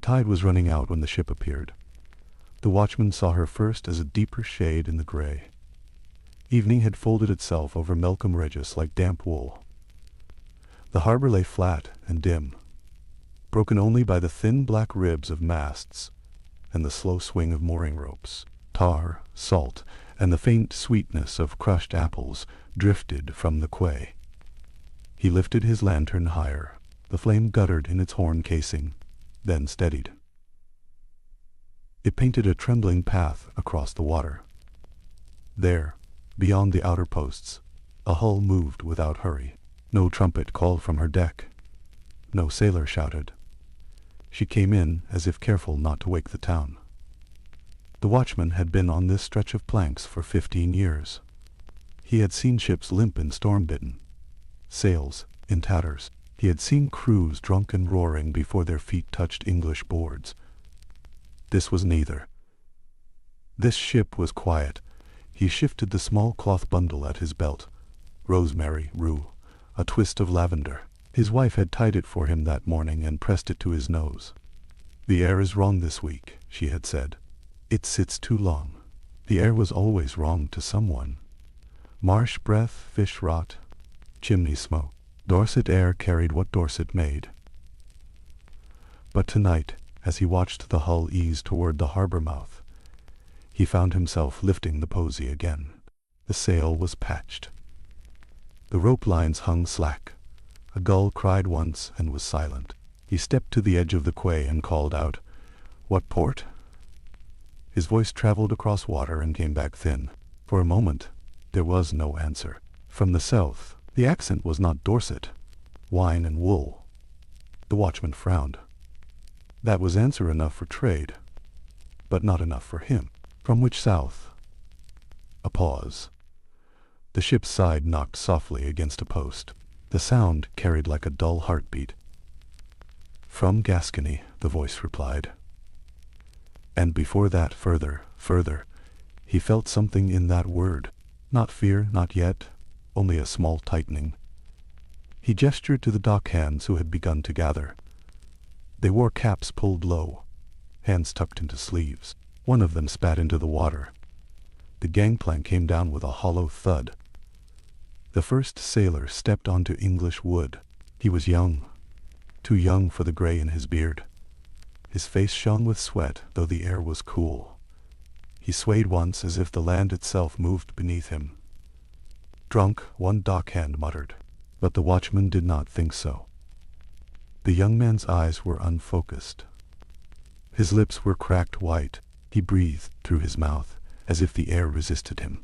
tide was running out when the ship appeared. The watchman saw her first as a deeper shade in the gray. Evening had folded itself over Melcombe Regis like damp wool. The harbor lay flat and dim, broken only by the thin black ribs of masts and the slow swing of mooring ropes. Tar, salt, and the faint sweetness of crushed apples drifted from the quay. He lifted his lantern higher. The flame guttered in its horn casing, then steadied. It painted a trembling path across the water. There, beyond the outer posts, a hull moved without hurry. No trumpet called from her deck. No sailor shouted. She came in as if careful not to wake the town. The watchman had been on this stretch of planks for 15 years. He had seen ships limp and storm-bitten, sails in tatters. He had seen crews drunk and roaring before their feet touched English boards. This was neither. This ship was quiet. He shifted the small cloth bundle at his belt. Rosemary, rue, a twist of lavender. His wife had tied it for him that morning and pressed it to his nose. "The air is wrong this week," she had said. "It sits too long." The air was always wrong to someone. Marsh breath, fish rot, chimney smoke. Dorset air carried what Dorset made. But tonight, as he watched the hull ease toward the harbor mouth, he found himself lifting the posy again. The sail was patched. The rope lines hung slack. A gull cried once and was silent. He stepped to the edge of the quay and called out, "What port?" His voice traveled across water and came back thin. For a moment, there was no answer. From the south. The accent was not Dorset. Wine and wool. The watchman frowned. That was answer enough for trade, but not enough for him. From which south? A pause. The ship's side knocked softly against a post. The sound carried like a dull heartbeat. "From Gascony," the voice replied. And before that, further, he felt something in that word. Not fear, not yet. Only a small tightening. He gestured to the dock hands who had begun to gather. They wore caps pulled low, hands tucked into sleeves. One of them spat into the water. The gangplank came down with a hollow thud. The first sailor stepped onto English wood. He was young, too young for the gray in his beard. His face shone with sweat, though the air was cool. He swayed once as if the land itself moved beneath him. "Drunk," one dockhand muttered, but the watchman did not think so. The young man's eyes were unfocused. His lips were cracked white. He breathed through his mouth, as if the air resisted him.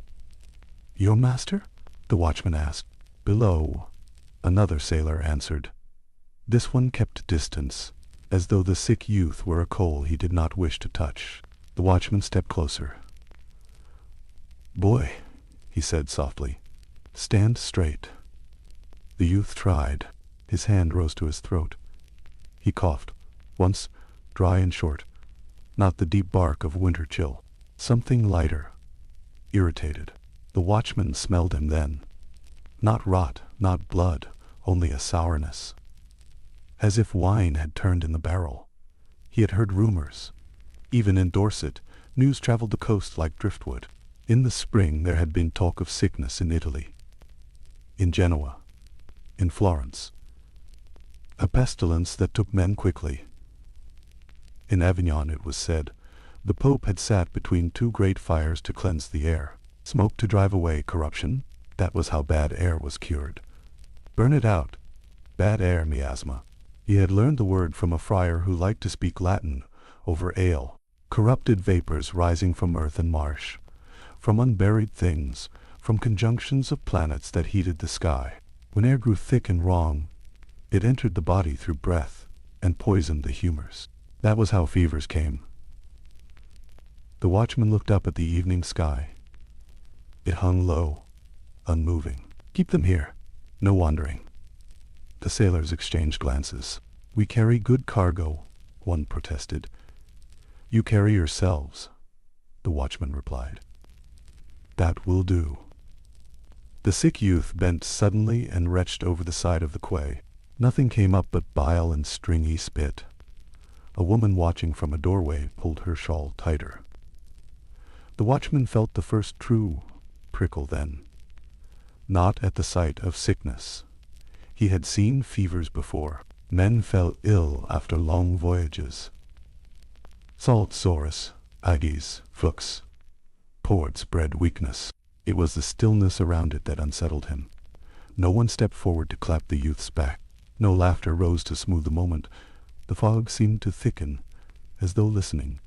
"Your master?" the watchman asked. "Below," another sailor answered. This one kept distance, as though the sick youth were a coal he did not wish to touch. The watchman stepped closer. "Boy," he said softly, "stand straight." The youth tried. His hand rose to his throat. He coughed, once, dry and short, not the deep bark of winter chill. Something lighter, irritated. The watchman smelled him then. Not rot, not blood, only a sourness. As if wine had turned in the barrel. He had heard rumors. Even in Dorset, news traveled the coast like driftwood. In the spring there had been talk of sickness in Italy, in Genoa, in Florence. A pestilence that took men quickly. In Avignon, it was said, the Pope had sat between two great fires to cleanse the air. Smoke to drive away corruption. That was how bad air was cured. Burn it out. Bad air, miasma. He had learned the word from a friar who liked to speak Latin over ale. Corrupted vapors rising from earth and marsh, from unburied things, from conjunctions of planets that heated the sky. When air grew thick and wrong, it entered the body through breath and poisoned the humors. That was how fevers came. The watchman looked up at the evening sky. It hung low, unmoving. "Keep them here. No wandering." The sailors exchanged glances. "We carry good cargo," one protested. "You carry yourselves," the watchman replied. "That will do." The sick youth bent suddenly and retched over the side of the quay. Nothing came up but bile and stringy spit. A woman watching from a doorway pulled her shawl tighter. The watchman felt the first true prickle then. Not at the sight of sickness. He had seen fevers before. Men fell ill after long voyages. Salt sores, agues, flux. Ports bred weakness. It was the stillness around it that unsettled him. No one stepped forward to clap the youth's back. No laughter rose to smooth the moment. The fog seemed to thicken, as though listening.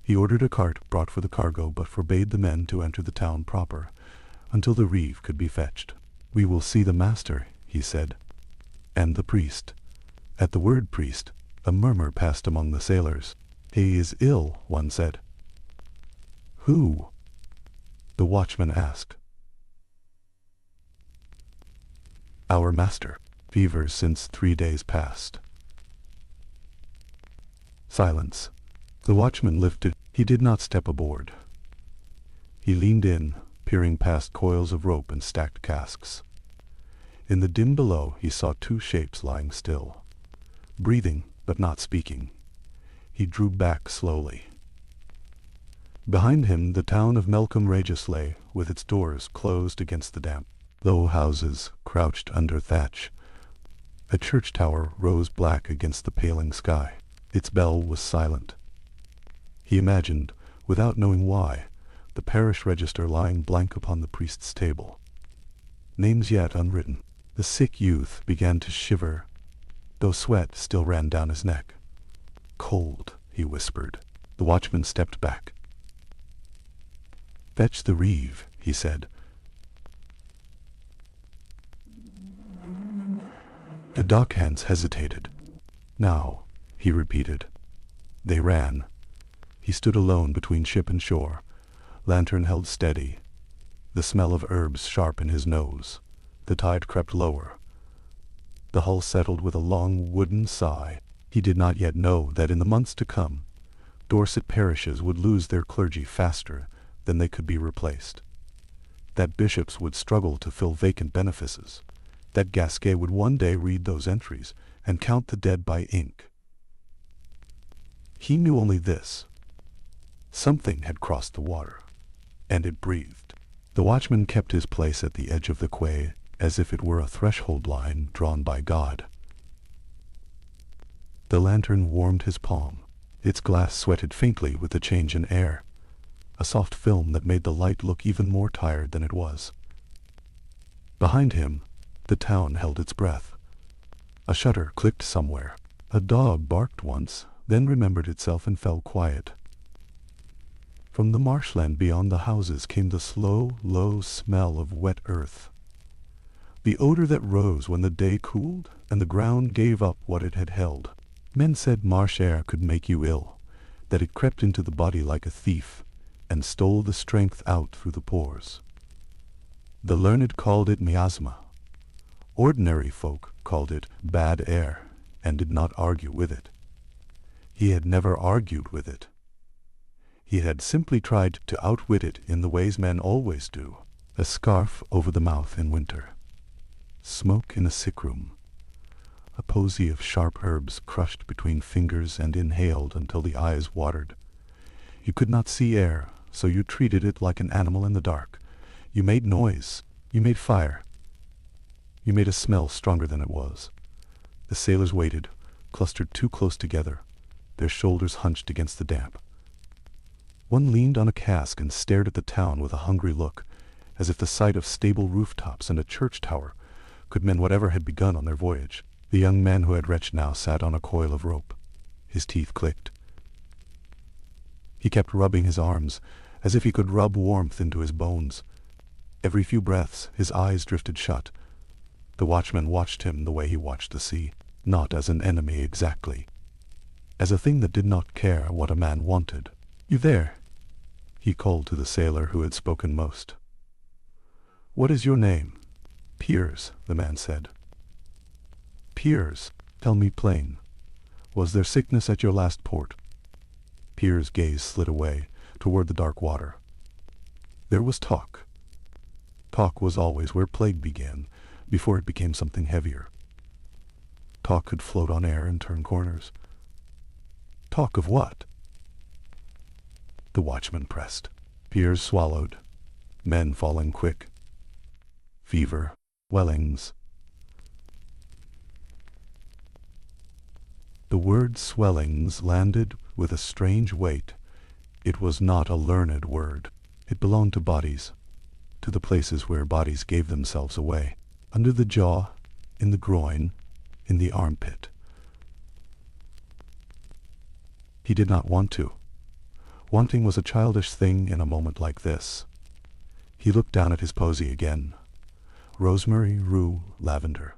He ordered a cart brought for the cargo, but forbade the men to enter the town proper, until the reeve could be fetched. "We will see the master," he said, "and the priest." At the word priest, a murmur passed among the sailors. "He is ill," one said. "Who?" the watchman asked. "Our master. Fevers since 3 days past." Silence. The watchman lifted. He did not step aboard. He leaned in, peering past coils of rope and stacked casks. In the dim below he saw 2 shapes lying still, breathing but not speaking. He drew back slowly. Behind him the town of Melcombe Regis lay, with its doors closed against the damp. Low houses crouched under thatch. A church tower rose black against the paling sky. Its bell was silent. He imagined, without knowing why, the parish register lying blank upon the priest's table. Names yet unwritten. The sick youth began to shiver, though sweat still ran down his neck. "Cold," he whispered. The watchman stepped back. "Fetch the reeve," he said. The dockhands hesitated. "Now," he repeated. They ran. He stood alone between ship and shore, lantern held steady, the smell of herbs sharp in his nose. The tide crept lower. The hull settled with a long wooden sigh. He did not yet know that in the months to come, Dorset parishes would lose their clergy faster than they could be replaced, that bishops would struggle to fill vacant benefices, that Gasquet would one day read those entries and count the dead by ink. He knew only this. Something had crossed the water, and it breathed. The watchman kept his place at the edge of the quay, as if it were a threshold line drawn by God. The lantern warmed his palm. Its glass sweated faintly with the change in air, a soft film that made the light look even more tired than it was. Behind him, the town held its breath. A shutter clicked somewhere. A dog barked once, then remembered itself and fell quiet. From the marshland beyond the houses came the slow, low smell of wet earth, the odor that rose when the day cooled and the ground gave up what it had held. Men said marsh air could make you ill, that it crept into the body like a thief and stole the strength out through the pores. The learned called it miasma. Ordinary folk called it bad air and did not argue with it. He had never argued with it. He had simply tried to outwit it in the ways men always do. A scarf over the mouth in winter. Smoke in a sick room. A posy of sharp herbs crushed between fingers and inhaled until the eyes watered. You could not see air, so you treated it like an animal in the dark. You made noise. You made fire. You made a smell stronger than it was. The sailors waited, clustered too close together, their shoulders hunched against the damp. One leaned on a cask and stared at the town with a hungry look, as if the sight of stable rooftops and a church tower could mend whatever had begun on their voyage. The young man who had retched now sat on a coil of rope. His teeth clicked. He kept rubbing his arms, as if he could rub warmth into his bones. Every few breaths his eyes drifted shut. The watchman watched him the way he watched the sea, not as an enemy exactly, as a thing that did not care what a man wanted. "You there?" he called to the sailor who had spoken most. "What is your name?" "Piers," the man said. "Piers, tell me plain. Was there sickness at your last port?" Piers' gaze slid away, toward the dark water. "There was talk. Talk was always where plague began, before it became something heavier. Talk could float on air and turn corners." Talk of what? The watchman pressed. Fears swallowed. Men falling quick. Fever. Swellings. The word swellings landed with a strange weight. It was not a learned word. It belonged to bodies, to the places where bodies gave themselves away, under the jaw, in the groin, in the armpit. He did not want to. Wanting was a childish thing in a moment like this. He looked down at his posy again. Rosemary, rue, lavender.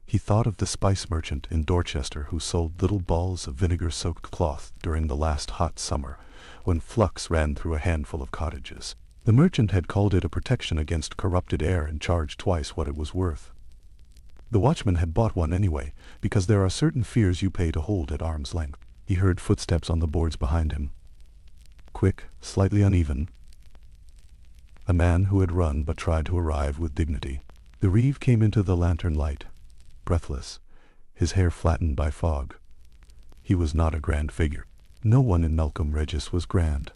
He thought of the spice merchant in Dorchester who sold little balls of vinegar-soaked cloth during the last hot summer, when flux ran through a handful of cottages. The merchant had called it a protection against corrupted air and charged twice what it was worth. The watchman had bought one anyway, because there are certain fears you pay to hold at arm's length. He heard footsteps on the boards behind him. Quick, slightly uneven. A man who had run but tried to arrive with dignity. The reeve came into the lantern light, breathless, his hair flattened by fog. He was not a grand figure. No one in Melcombe Regis was grand.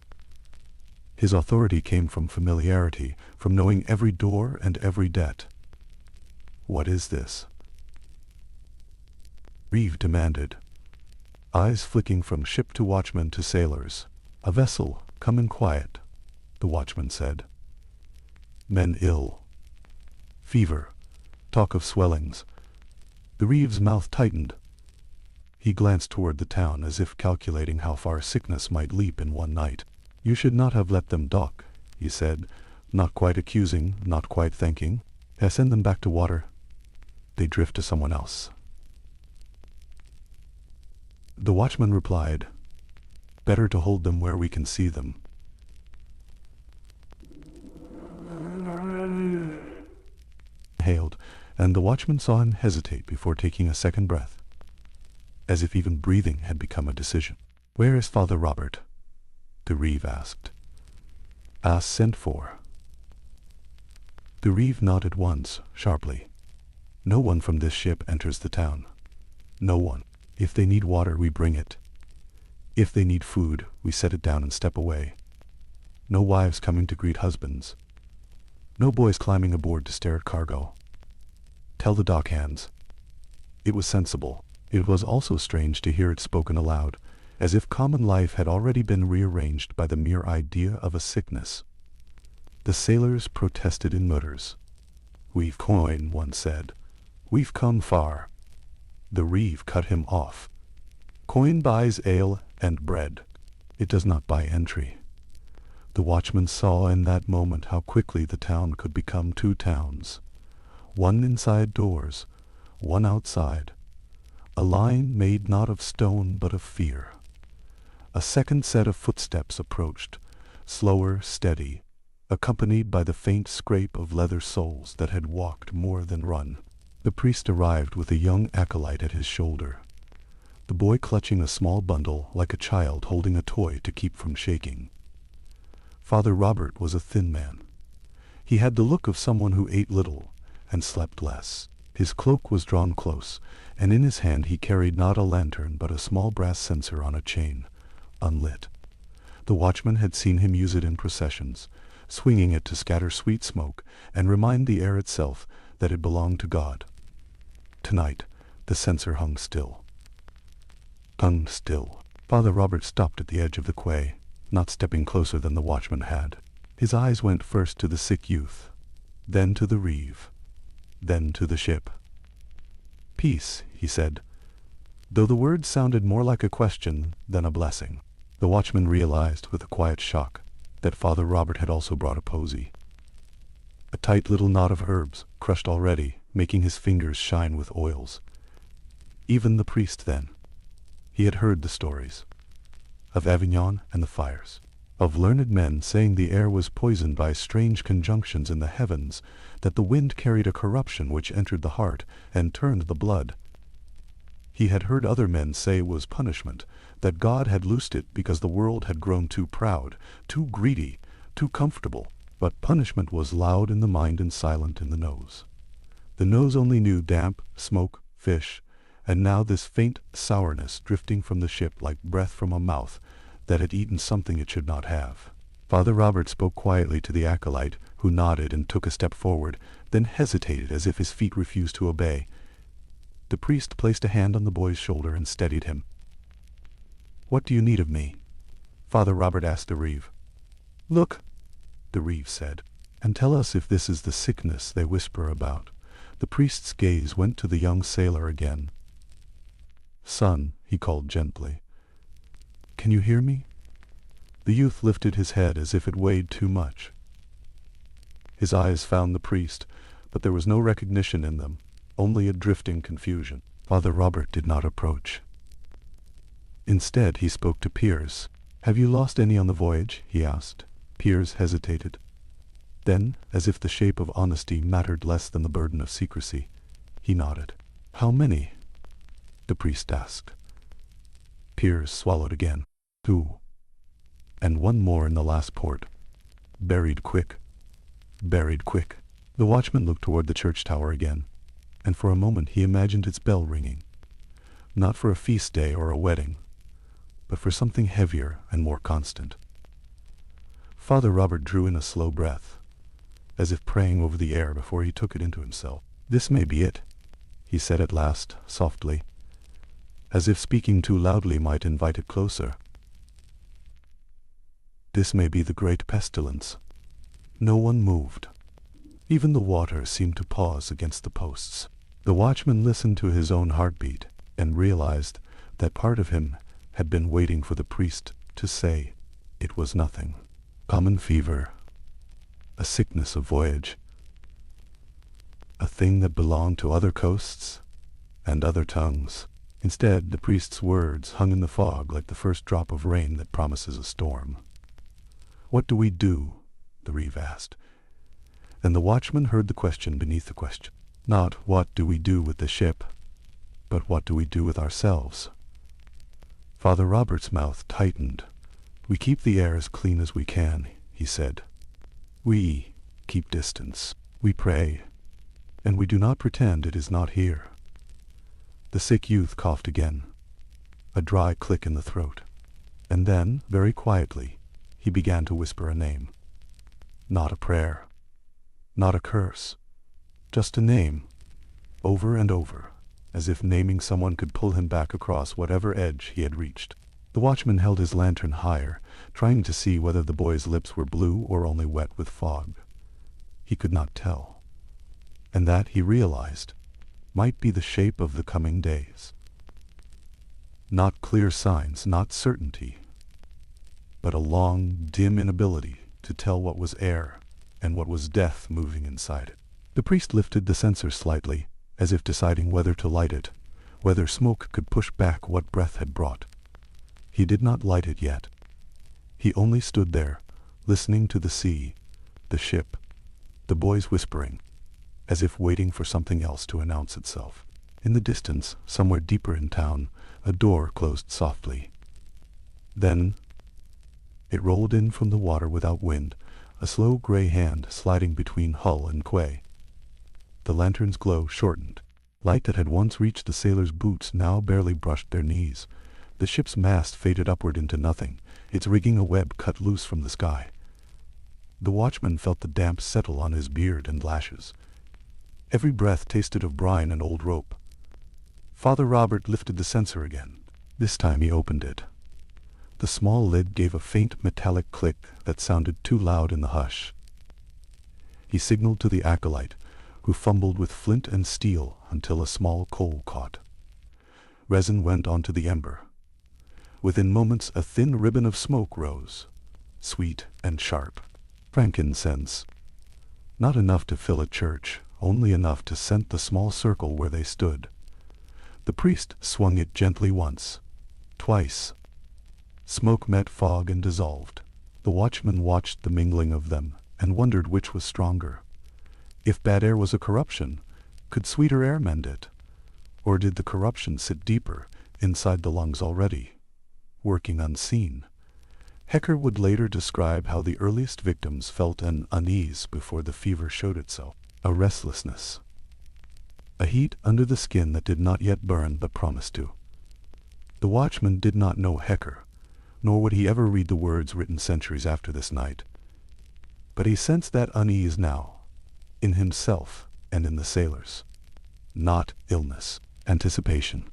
His authority came from familiarity, from knowing every door and every debt. What is this? Reeve demanded, eyes flicking from ship to watchman to sailors. A vessel, come in quiet, the watchman said. Men ill. Fever. Talk of swellings. The reeve's mouth tightened. He glanced toward the town as if calculating how far sickness might leap in one night. You should not have let them dock, he said, not quite accusing, not quite thanking. Send them back to water. They drift to someone else. The watchman replied, better to hold them where we can see them. Hailed, and the watchman saw him hesitate before taking a second breath, as if even breathing had become a decision. Where is Father Robert? The reeve asked. Ask sent for. The reeve nodded once, sharply. No one from this ship enters the town. No one. If they need water, we bring it. If they need food, we set it down and step away. No wives coming to greet husbands. No boys climbing aboard to stare at cargo. Tell the dock hands. It was sensible. It was also strange to hear it spoken aloud, as if common life had already been rearranged by the mere idea of a sickness. The sailors protested in mutters. We've coin, one said. We've come far. The reeve cut him off. Coin buys ale and bread. It does not buy entry. The watchman saw in that moment how quickly the town could become two towns. One inside doors, one outside. A line made not of stone but of fear. A second set of footsteps approached, slower, steady, accompanied by the faint scrape of leather soles that had walked more than run. The priest arrived with a young acolyte at his shoulder, the boy clutching a small bundle like a child holding a toy to keep from shaking. Father Robert was a thin man. He had the look of someone who ate little and slept less. His cloak was drawn close, and in his hand he carried not a lantern but a small brass censer on a chain, unlit. The watchman had seen him use it in processions, swinging it to scatter sweet smoke and remind the air itself that it belonged to God. Tonight, the censer hung still. Hung still. Father Robert stopped at the edge of the quay, not stepping closer than the watchman had. His eyes went first to the sick youth, then to the reeve, then to the ship. Peace, he said, though the words sounded more like a question than a blessing. The watchman realized with a quiet shock that Father Robert had also brought a posy. A tight little knot of herbs, crushed already, making his fingers shine with oils. Even the priest then. He had heard the stories. Of Avignon and the fires. Of learned men saying the air was poisoned by strange conjunctions in the heavens, that the wind carried a corruption which entered the heart and turned the blood. He had heard other men say it was punishment, that God had loosed it because the world had grown too proud, too greedy, too comfortable. But punishment was loud in the mind and silent in the nose. The nose only knew damp, smoke, fish, and now this faint sourness drifting from the ship like breath from a mouth that had eaten something it should not have. Father Robert spoke quietly to the acolyte, who nodded and took a step forward, then hesitated as if his feet refused to obey. The priest placed a hand on the boy's shoulder and steadied him. "What do you need of me?" Father Robert asked the reeve. "Look," the reeve said, "and tell us if this is the sickness they whisper about." The priest's gaze went to the young sailor again. "Son," he called gently, "can you hear me?" The youth lifted his head as if it weighed too much. His eyes found the priest, but there was no recognition in them, only a drifting confusion. Father Robert did not approach. Instead, he spoke to Piers. "Have you lost any on the voyage?" he asked. Piers hesitated. Then, as if the shape of honesty mattered less than the burden of secrecy, he nodded. "How many?" the priest asked. Piers swallowed again. "Two. And one more in the last port. Buried quick. Buried quick." The watchman looked toward the church tower again, and for a moment he imagined its bell ringing, not for a feast day or a wedding, but for something heavier and more constant. Father Robert drew in a slow breath, as if praying over the air before he took it into himself. "This may be it," he said at last, softly, as if speaking too loudly might invite it closer. "This may be the great pestilence." No one moved. Even the water seemed to pause against the posts. The watchman listened to his own heartbeat and realized that part of him had been waiting for the priest to say it was nothing. Common fever, a sickness of voyage, a thing that belonged to other coasts and other tongues. Instead, the priest's words hung in the fog like the first drop of rain that promises a storm. "What do we do?" the reeve asked. And the watchman heard the question beneath the question. Not what do we do with the ship, but what do we do with ourselves? Father Robert's mouth tightened. "We keep the air as clean as we can," he said. "We keep distance. We pray, and we do not pretend it is not here." The sick youth coughed again, a dry click in the throat, and then, very quietly, he began to whisper a name. Not a prayer, not a curse, just a name, over and over, as if naming someone could pull him back across whatever edge he had reached. The watchman held his lantern higher, trying to see whether the boy's lips were blue or only wet with fog. He could not tell, and that, he realized, might be the shape of the coming days. Not clear signs, not certainty, but a long, dim inability to tell what was air and what was death moving inside it. The priest lifted the censer slightly, as if deciding whether to light it, whether smoke could push back what breath had brought. He did not light it yet. He only stood there, listening to the sea, the ship, the boys whispering, as if waiting for something else to announce itself. In the distance, somewhere deeper in town, a door closed softly. Then it rolled in from the water without wind, a slow gray hand sliding between hull and quay. The lantern's glow shortened. Light that had once reached the sailors' boots now barely brushed their knees. The ship's mast faded upward into nothing, its rigging a web cut loose from the sky. The watchman felt the damp settle on his beard and lashes. Every breath tasted of brine and old rope. Father Robert lifted the censer again. This time he opened it. The small lid gave a faint metallic click that sounded too loud in the hush. He signaled to the acolyte, who fumbled with flint and steel until a small coal caught. Resin went onto the ember. Within moments a thin ribbon of smoke rose, sweet and sharp. Frankincense. Not enough to fill a church, only enough to scent the small circle where they stood. The priest swung it gently once, twice. Smoke met fog and dissolved. The watchman watched the mingling of them and wondered which was stronger. If bad air was a corruption, could sweeter air mend it? Or did the corruption sit deeper, inside the lungs already, working unseen? Hecker would later describe how the earliest victims felt an unease before the fever showed itself, a restlessness, a a heat under the skin that did not yet burn but promised to. The watchman did not know Hecker, nor would he ever read the words written centuries after this night. But he sensed that unease now, in himself and in the sailors. Not illness, anticipation.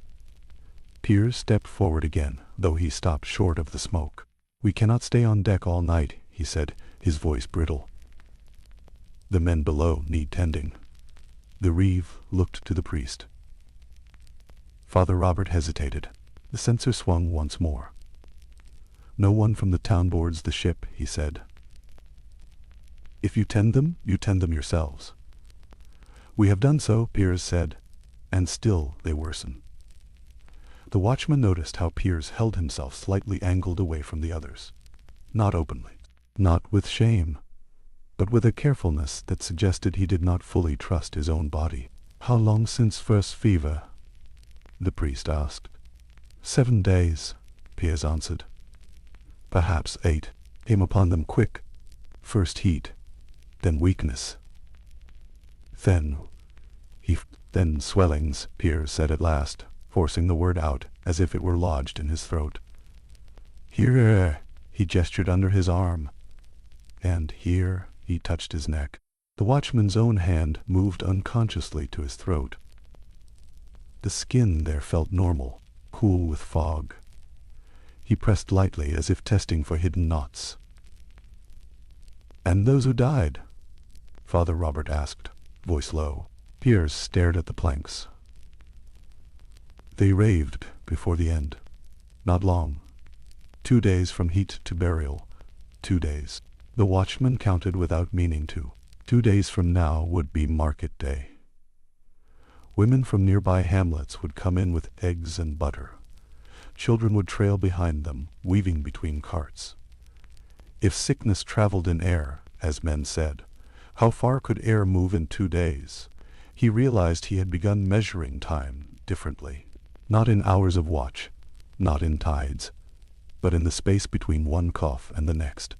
Piers stepped forward again, though he stopped short of the smoke. "We cannot stay on deck all night," he said, his voice brittle. "The men below need tending." The reeve looked to the priest. Father Robert hesitated. The censer swung once more. "No one from the town boards the ship," he said. "If you tend them yourselves." "We have done so," Piers said, "and still they worsen." The watchman noticed how Piers held himself slightly angled away from the others. Not openly, not with shame, but with a carefulness that suggested he did not fully trust his own body. "How long since first fever?" the priest asked. 7 days, Piers answered. "Perhaps 8. Came upon them quick. First heat, then weakness. Then swellings," Piers said at last, forcing the word out as if it were lodged in his throat. "Here," he gestured under his arm, and here he touched his neck. The watchman's own hand moved unconsciously to his throat. The skin there felt normal, cool with fog. He pressed lightly as if testing for hidden knots. "And those who died?" Father Robert asked, voice low. Piers stared at the planks. "They raved before the end. Not long. 2 days from heat to burial. 2 days." The watchman counted without meaning to. 2 days from now would be market day. Women from nearby hamlets would come in with eggs and butter. Children would trail behind them, weaving between carts. If sickness traveled in air, as men said, how far could air move in 2 days? He realized he had begun measuring time differently. Not in hours of watch, not in tides, but in the space between one cough and the next.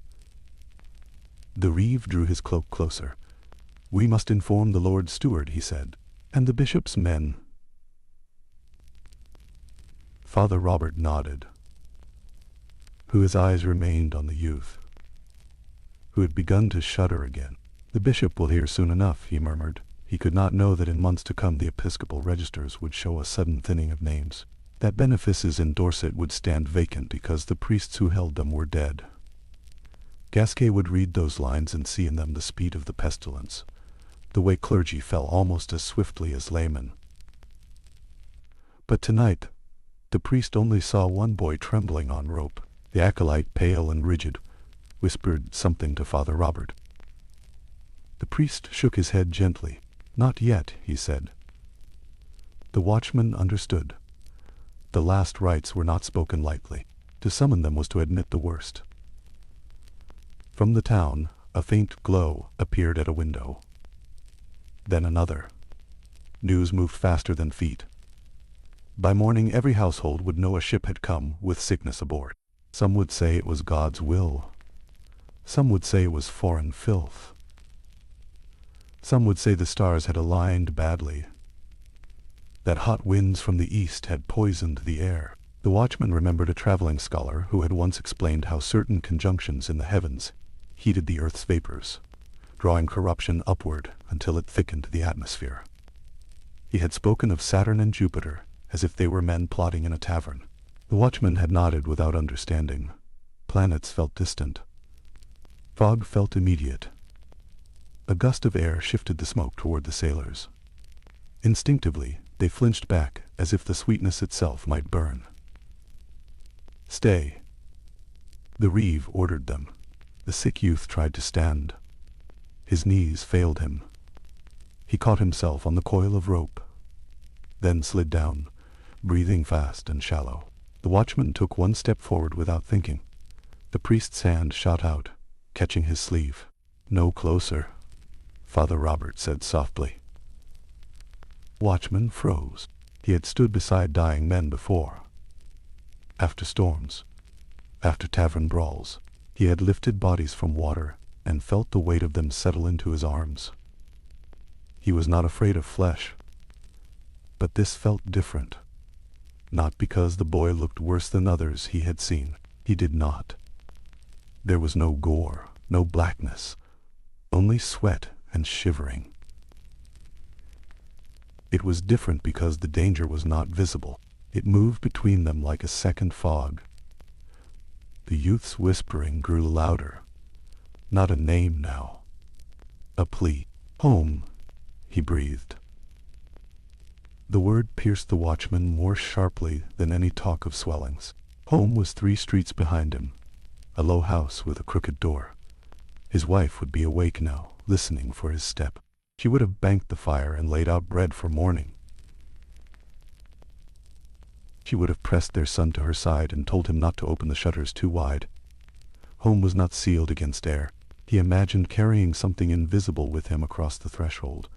The reeve drew his cloak closer. "We must inform the Lord Steward," he said, "and the bishop's men." Father Robert nodded, his eyes remained on the youth, who had begun to shudder again. "The bishop will hear soon enough," he murmured. He could not know that in months to come the episcopal registers would show a sudden thinning of names, that benefices in Dorset would stand vacant because the priests who held them were dead. Gasquet would read those lines and see in them the speed of the pestilence, the way clergy fell almost as swiftly as laymen. But tonight, the priest only saw one boy trembling on rope. The acolyte, pale and rigid, whispered something to Father Robert. The priest shook his head gently. "Not yet," he said. The watchman understood. The last rites were not spoken lightly. To summon them was to admit the worst. From the town, a faint glow appeared at a window. Then another. News moved faster than feet. By morning every household would know a ship had come with sickness aboard. Some would say it was God's will. Some would say it was foreign filth. Some would say the stars had aligned badly, that hot winds from the east had poisoned the air. The watchman remembered a traveling scholar who had once explained how certain conjunctions in the heavens heated the earth's vapors, drawing corruption upward until it thickened the atmosphere. He had spoken of Saturn and Jupiter as if they were men plotting in a tavern. The watchman had nodded without understanding. Planets felt distant. Fog felt immediate. A gust of air shifted the smoke toward the sailors. Instinctively, they flinched back as if the sweetness itself might burn. "Stay." The reeve ordered them. The sick youth tried to stand. His knees failed him. He caught himself on the coil of rope, then slid down, breathing fast and shallow. The watchman took one step forward without thinking. The priest's hand shot out, catching his sleeve. "No closer," Father Robert said softly. Watchman froze. He had stood beside dying men before. After storms, after tavern brawls, he had lifted bodies from water and felt the weight of them settle into his arms. He was not afraid of flesh, But this felt different. Not because the boy looked worse than others he had seen. He did not. There was no gore, no blackness, only sweat and shivering. It was different because the danger was not visible. It moved between them like a second fog. The youth's whispering grew louder. Not a name now. A plea. "Home," he breathed. The word pierced the watchman more sharply than any talk of swellings. Home was 3 streets behind him, a low house with a crooked door. His wife would be awake now, listening for his step. She would have banked the fire and laid out bread for morning. She would have pressed their son to her side and told him not to open the shutters too wide. Home was not sealed against air. He imagined carrying something invisible with him across the threshold,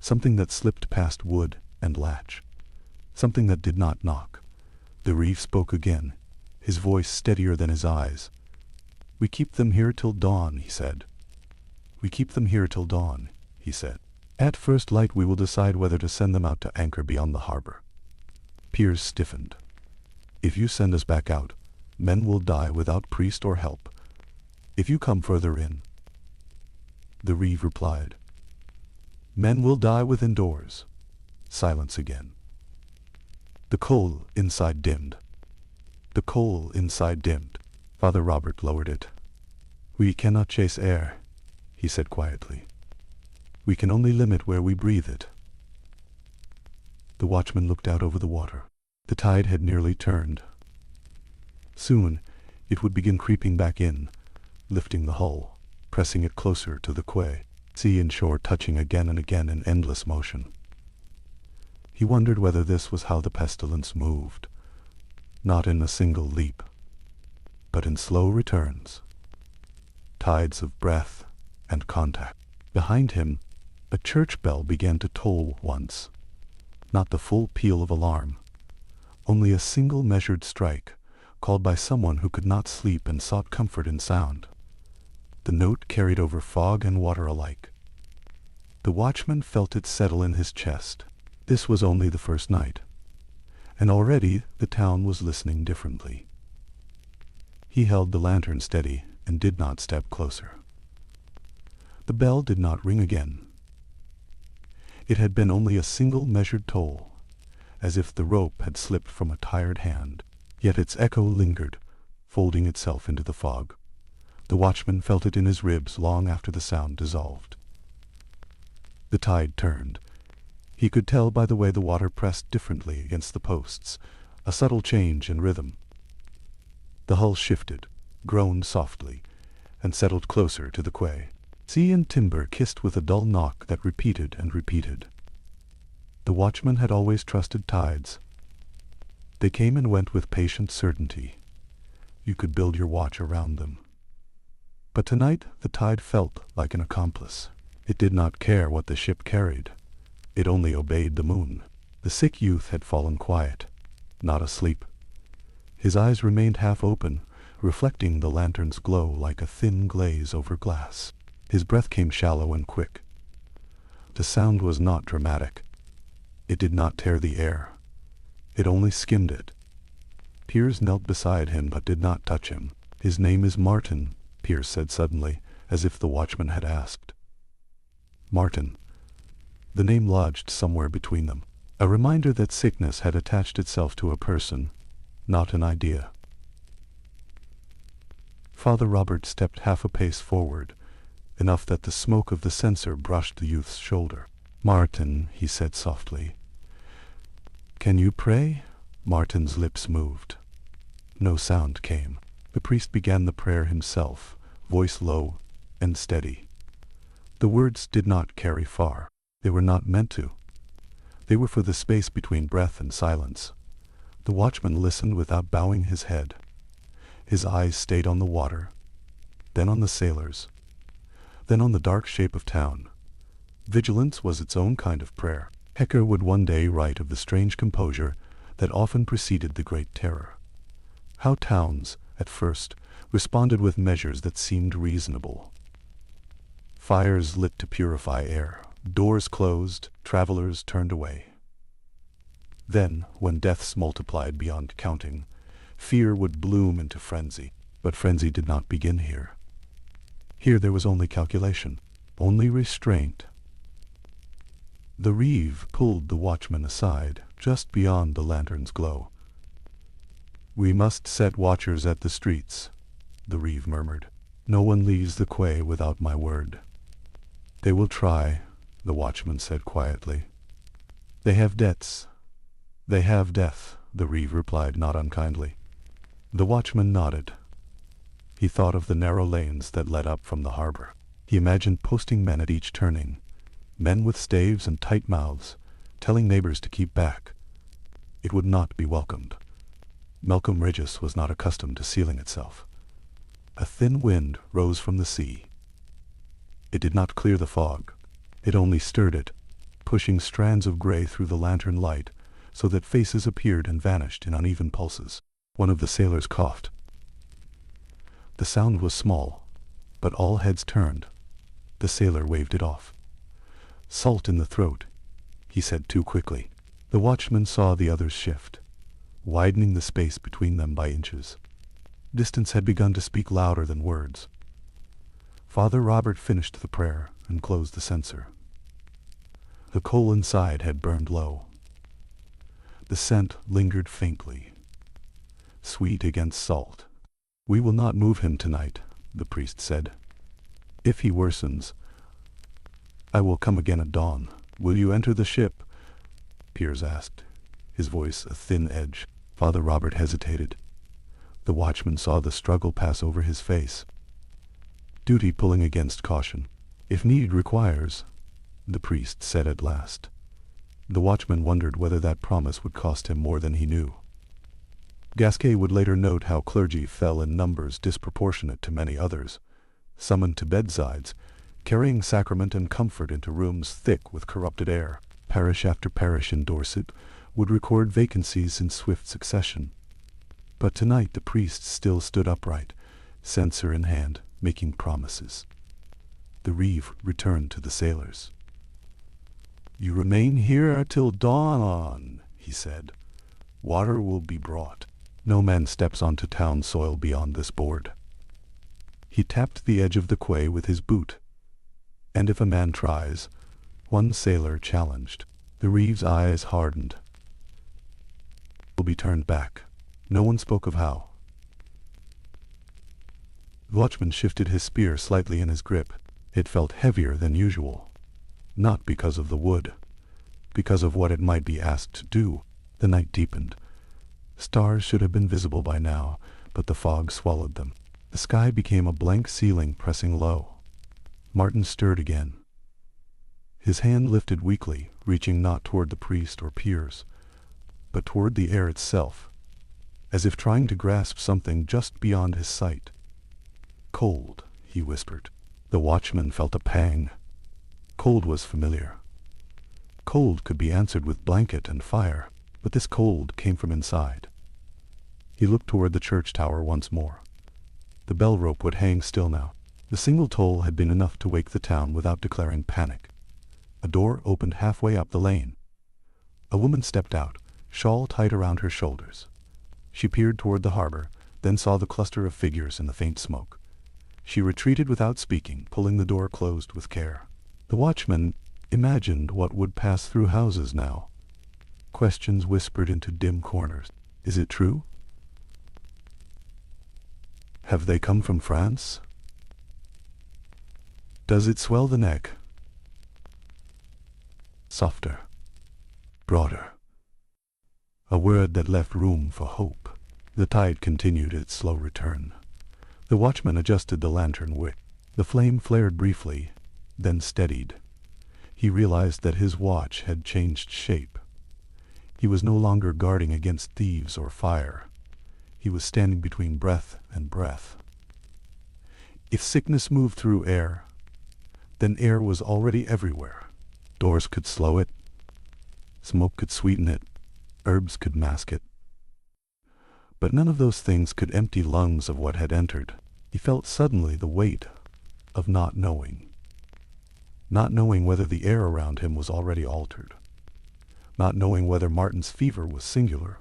something that slipped past wood and latch, something that did not knock. The reeve spoke again, his voice steadier than his eyes. "We keep them here till dawn," he said. "We keep them here till dawn," he said. "At first light we will decide whether to send them out to anchor beyond the harbor." Piers stiffened. "If you send us back out, men will die without priest or help. If you come further in," the reeve replied, "men will die within doors." Silence again. The coal inside dimmed. The coal inside dimmed. Father Robert lowered it. "We cannot chase air," he said quietly. "We can only limit where we breathe it." The watchman looked out over the water. The tide had nearly turned. Soon it would begin creeping back in, lifting the hull, pressing it closer to the quay, sea and shore touching again and again in endless motion. He wondered whether this was how the pestilence moved, not in a single leap, but in slow returns, tides of breath and contact. Behind him, a church bell began to toll once, not the full peal of alarm, only a single measured strike, called by someone who could not sleep and sought comfort in sound. The note carried over fog and water alike. The watchman felt it settle in his chest. This was only the first night, and already the town was listening differently. He held the lantern steady and did not step closer. The bell did not ring again. It had been only a single measured toll, as if the rope had slipped from a tired hand, yet its echo lingered, folding itself into the fog. The watchman felt it in his ribs long after the sound dissolved. The tide turned. He could tell by the way the water pressed differently against the posts, a subtle change in rhythm. The hull shifted, groaned softly, and settled closer to the quay. Sea and timber kissed with a dull knock that repeated and repeated. The watchman had always trusted tides. They came and went with patient certainty. You could build your watch around them. But tonight the tide felt like an accomplice. It did not care what the ship carried. It only obeyed the moon. The sick youth had fallen quiet, not asleep. His eyes remained half open, reflecting the lantern's glow like a thin glaze over glass. His breath came shallow and quick. The sound was not dramatic. It did not tear the air. It only skimmed it. Piers knelt beside him but did not touch him. "His name is Martin," Piers said suddenly, as if the watchman had asked. Martin. The name lodged somewhere between them, a reminder that sickness had attached itself to a person, not an idea. Father Robert stepped half a pace forward, enough that the smoke of the censer brushed the youth's shoulder. "Martin," he said softly. "Can you pray?" Martin's lips moved. No sound came. The priest began the prayer himself, voice low and steady. The words did not carry far. They were not meant to. They were for the space between breath and silence. The watchman listened without bowing his head. His eyes stayed on the water, then on the sailors, then on the dark shape of town. Vigilance was its own kind of prayer. Hecker would one day write of the strange composure that often preceded the Great Terror. How towns, at first, responded with measures that seemed reasonable. Fires lit to purify air, doors closed, travelers turned away. Then, when deaths multiplied beyond counting, fear would bloom into frenzy. But frenzy did not begin here. Here there was only calculation, only restraint. The reeve pulled the watchman aside, just beyond the lantern's glow. "We must set watchers at the streets," the reeve murmured. "No one leaves the quay without my word." "They will try," the watchman said quietly. "They have debts. They have death," the reeve replied not unkindly. The watchman nodded. He thought of the narrow lanes that led up from the harbor. He imagined posting men at each turning, men with staves and tight mouths, telling neighbors to keep back. It would not be welcomed. Melcombe Regis was not accustomed to sealing itself. A thin wind rose from the sea. It did not clear the fog. It only stirred it, pushing strands of gray through the lantern light so that faces appeared and vanished in uneven pulses. One of the sailors coughed. The sound was small, but all heads turned. The sailor waved it off. "Salt in the throat," he said too quickly. The watchman saw the others shift, widening the space between them by inches. Distance had begun to speak louder than words. Father Robert finished the prayer and closed the censer. The coal inside had burned low. The scent lingered faintly, sweet against salt. "We will not move him tonight," the priest said. "If he worsens, I will come again at dawn." "Will you enter the ship?" Piers asked, his voice a thin edge. Father Robert hesitated. The watchman saw the struggle pass over his face. Duty pulling against caution. "If need requires," the priest said at last. The watchman wondered whether that promise would cost him more than he knew. Gasquet would later note how clergy fell in numbers disproportionate to many others, summoned to bedsides, carrying sacrament and comfort into rooms thick with corrupted air. Parish after parish in Dorset would record vacancies in swift succession. But tonight the priest still stood upright, censer in hand, making promises. The reeve returned to the sailors. "You remain here till dawn," he said. "Water will be brought. No man steps onto town soil beyond this board." He tapped the edge of the quay with his boot. "And if a man tries," one sailor challenged. The reeve's eyes hardened. "Will be turned back." No one spoke of how. The watchman shifted his spear slightly in his grip. It felt heavier than usual. Not because of the wood, because of what it might be asked to do. The night deepened. Stars should have been visible by now, but the fog swallowed them. The sky became a blank ceiling pressing low. Martin stirred again. His hand lifted weakly, reaching not toward the priest or Piers, but toward the air itself, as if trying to grasp something just beyond his sight. "Cold," he whispered. The watchman felt a pang. Cold was familiar. Cold could be answered with blanket and fire, but this cold came from inside. He looked toward the church tower once more. The bell rope would hang still now. The single toll had been enough to wake the town without declaring panic. A door opened halfway up the lane. A woman stepped out, shawl tight around her shoulders. She peered toward the harbor, then saw the cluster of figures in the faint smoke. She retreated without speaking, pulling the door closed with care. The watchman imagined what would pass through houses now. Questions whispered into dim corners. "Is it true? Have they come from France? Does it swell the neck? Softer, broader." A word that left room for hope. The tide continued its slow return. The watchman adjusted the lantern wick. The flame flared briefly, then steadied. He realized that his watch had changed shape. He was no longer guarding against thieves or fire. He was standing between breath and breath. If sickness moved through air, then air was already everywhere. Doors could slow it. Smoke could sweeten it. Herbs could mask it. But none of those things could empty lungs of what had entered. He felt suddenly the weight of not knowing. Not knowing whether the air around him was already altered, not knowing whether Martin's fever was singular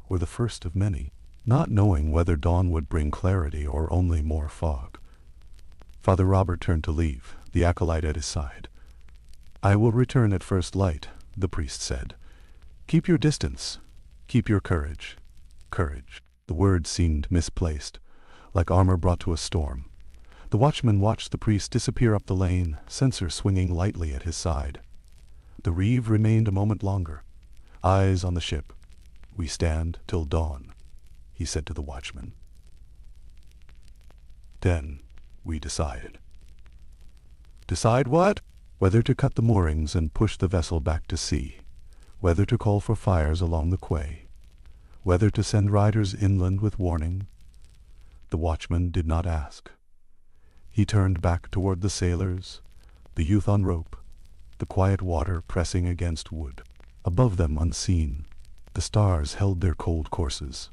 or the first of many, not knowing whether dawn would bring clarity or only more fog. Father Robert turned to leave, the acolyte at his side. "I will return at first light," the priest said. "Keep your distance. Keep your courage." Courage. The word seemed misplaced, like armor brought to a storm. The watchman watched the priest disappear up the lane, censer swinging lightly at his side. The reeve remained a moment longer, eyes on the ship. "We stand till dawn," he said to the watchman. "Then we decide." "Decide what?" "Whether to cut the moorings and push the vessel back to sea, whether to call for fires along the quay, whether to send riders inland with warning." The watchman did not ask. He turned back toward the sailors, the youth on rope, the quiet water pressing against wood. Above them, unseen, the stars held their cold courses.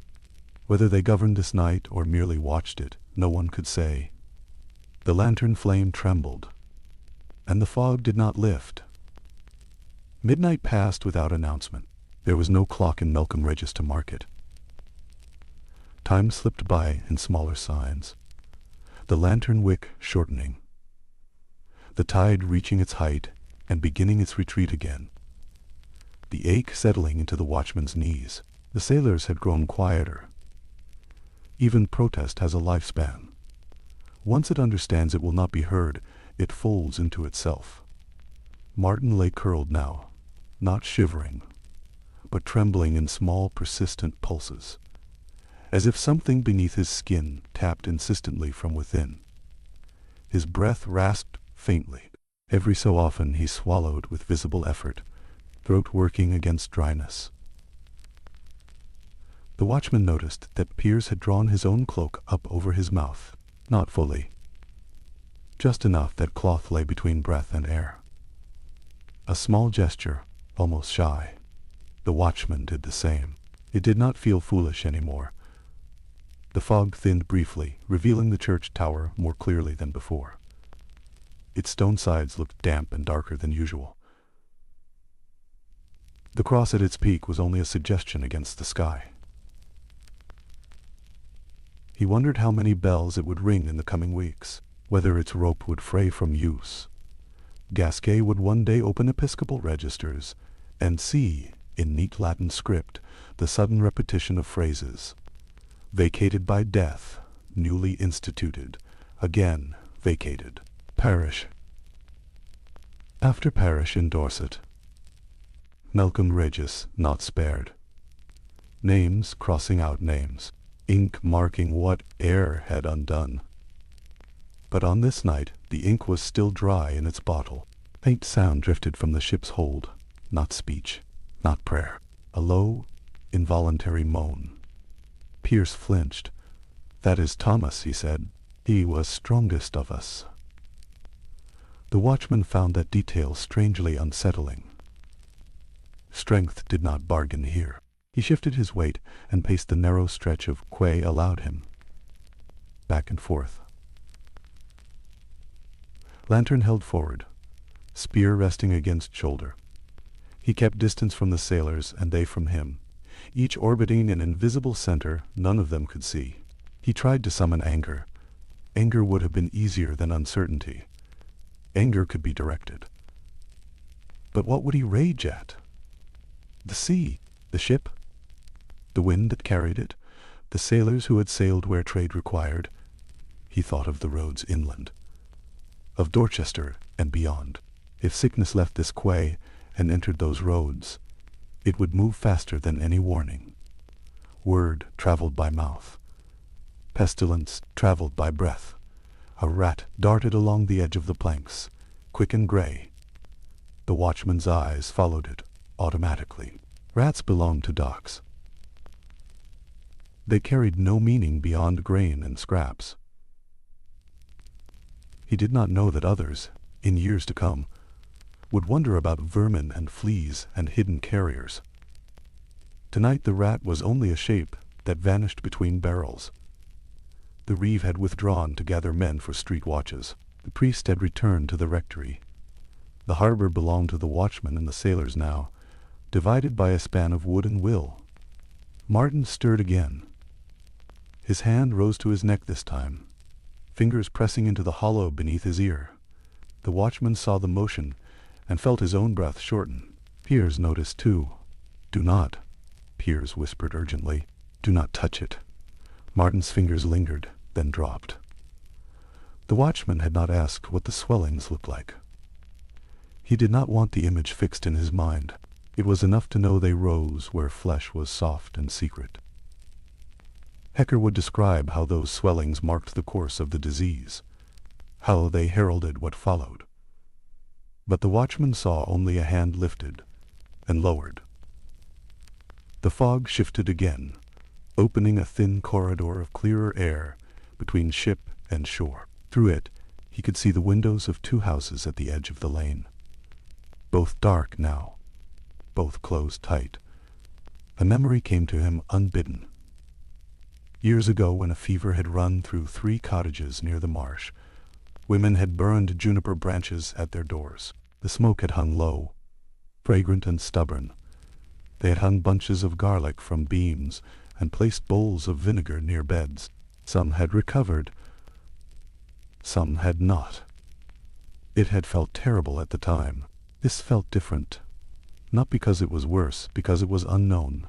Whether they governed this night or merely watched it, no one could say. The lantern flame trembled, and the fog did not lift. Midnight passed without announcement. There was no clock in Melcombe Regis to mark it. Time slipped by in smaller signs, the lantern wick shortening, the tide reaching its height and beginning its retreat again, the ache settling into the watchman's knees. The sailors had grown quieter. Even protest has a lifespan. Once it understands it will not be heard, it folds into itself. Martin lay curled now, not shivering, but trembling in small, persistent pulses, as if something beneath his skin tapped insistently from within. His breath rasped faintly. Every so often he swallowed with visible effort, throat working against dryness. The watchman noticed that Piers had drawn his own cloak up over his mouth, not fully, just enough that cloth lay between breath and air. A small gesture, almost shy. The watchman did the same. It did not feel foolish anymore. The fog thinned briefly, revealing the church tower more clearly than before. Its stone sides looked damp and darker than usual. The cross at its peak was only a suggestion against the sky. He wondered how many bells it would ring in the coming weeks, whether its rope would fray from use. Gasquet would one day open episcopal registers and see, in neat Latin script, the sudden repetition of phrases. Vacated by death, newly instituted, again vacated. Parish. After parish in Dorset. Melcombe Regis not spared. Names crossing out names, ink marking what air had undone. But on this night the ink was still dry in its bottle. Faint sound drifted from the ship's hold, not speech, not prayer. A low, involuntary moan. Piers flinched. "That is Thomas," he said. "He was strongest of us." The watchman found that detail strangely unsettling. Strength did not bargain here. He shifted his weight and paced the narrow stretch of quay allowed him. Back and forth. Lantern held forward, spear resting against shoulder. He kept distance from the sailors and they from him, each orbiting an invisible center none of them could see. He tried to summon anger. Anger would have been easier than uncertainty. Anger could be directed. But what would he rage at? The sea, the ship, the wind that carried it, the sailors who had sailed where trade required. He thought of the roads inland, of Dorchester and beyond. If sickness left this quay and entered those roads, it would move faster than any warning. Word traveled by mouth. Pestilence traveled by breath. A rat darted along the edge of the planks, quick and gray. The watchman's eyes followed it automatically. Rats belonged to docks. They carried no meaning beyond grain and scraps. He did not know that others, in years to come, would wonder about vermin and fleas and hidden carriers. Tonight the rat was only a shape that vanished between barrels. The reeve had withdrawn to gather men for street watches. The priest had returned to the rectory. The harbor belonged to the watchman and the sailors now, divided by a span of wood and will. Martin stirred again. His hand rose to his neck this time, fingers pressing into the hollow beneath his ear. The watchman saw the motion and felt his own breath shorten. Piers noticed too. "Do not," Piers whispered urgently. "Do not touch it." Martin's fingers lingered, then dropped. The watchman had not asked what the swellings looked like. He did not want the image fixed in his mind. It was enough to know they rose where flesh was soft and secret. Hecker would describe how those swellings marked the course of the disease, how they heralded what followed. But the watchman saw only a hand lifted and lowered. The fog shifted again, opening a thin corridor of clearer air between ship and shore. Through it, he could see the windows of 2 houses at the edge of the lane. Both dark now, both closed tight. A memory came to him unbidden. Years ago, when a fever had run through 3 cottages near the marsh, women had burned juniper branches at their doors. The smoke had hung low, fragrant and stubborn. They had hung bunches of garlic from beams and placed bowls of vinegar near beds. Some had recovered, some had not. It had felt terrible at the time. This felt different, not because it was worse, because it was unknown.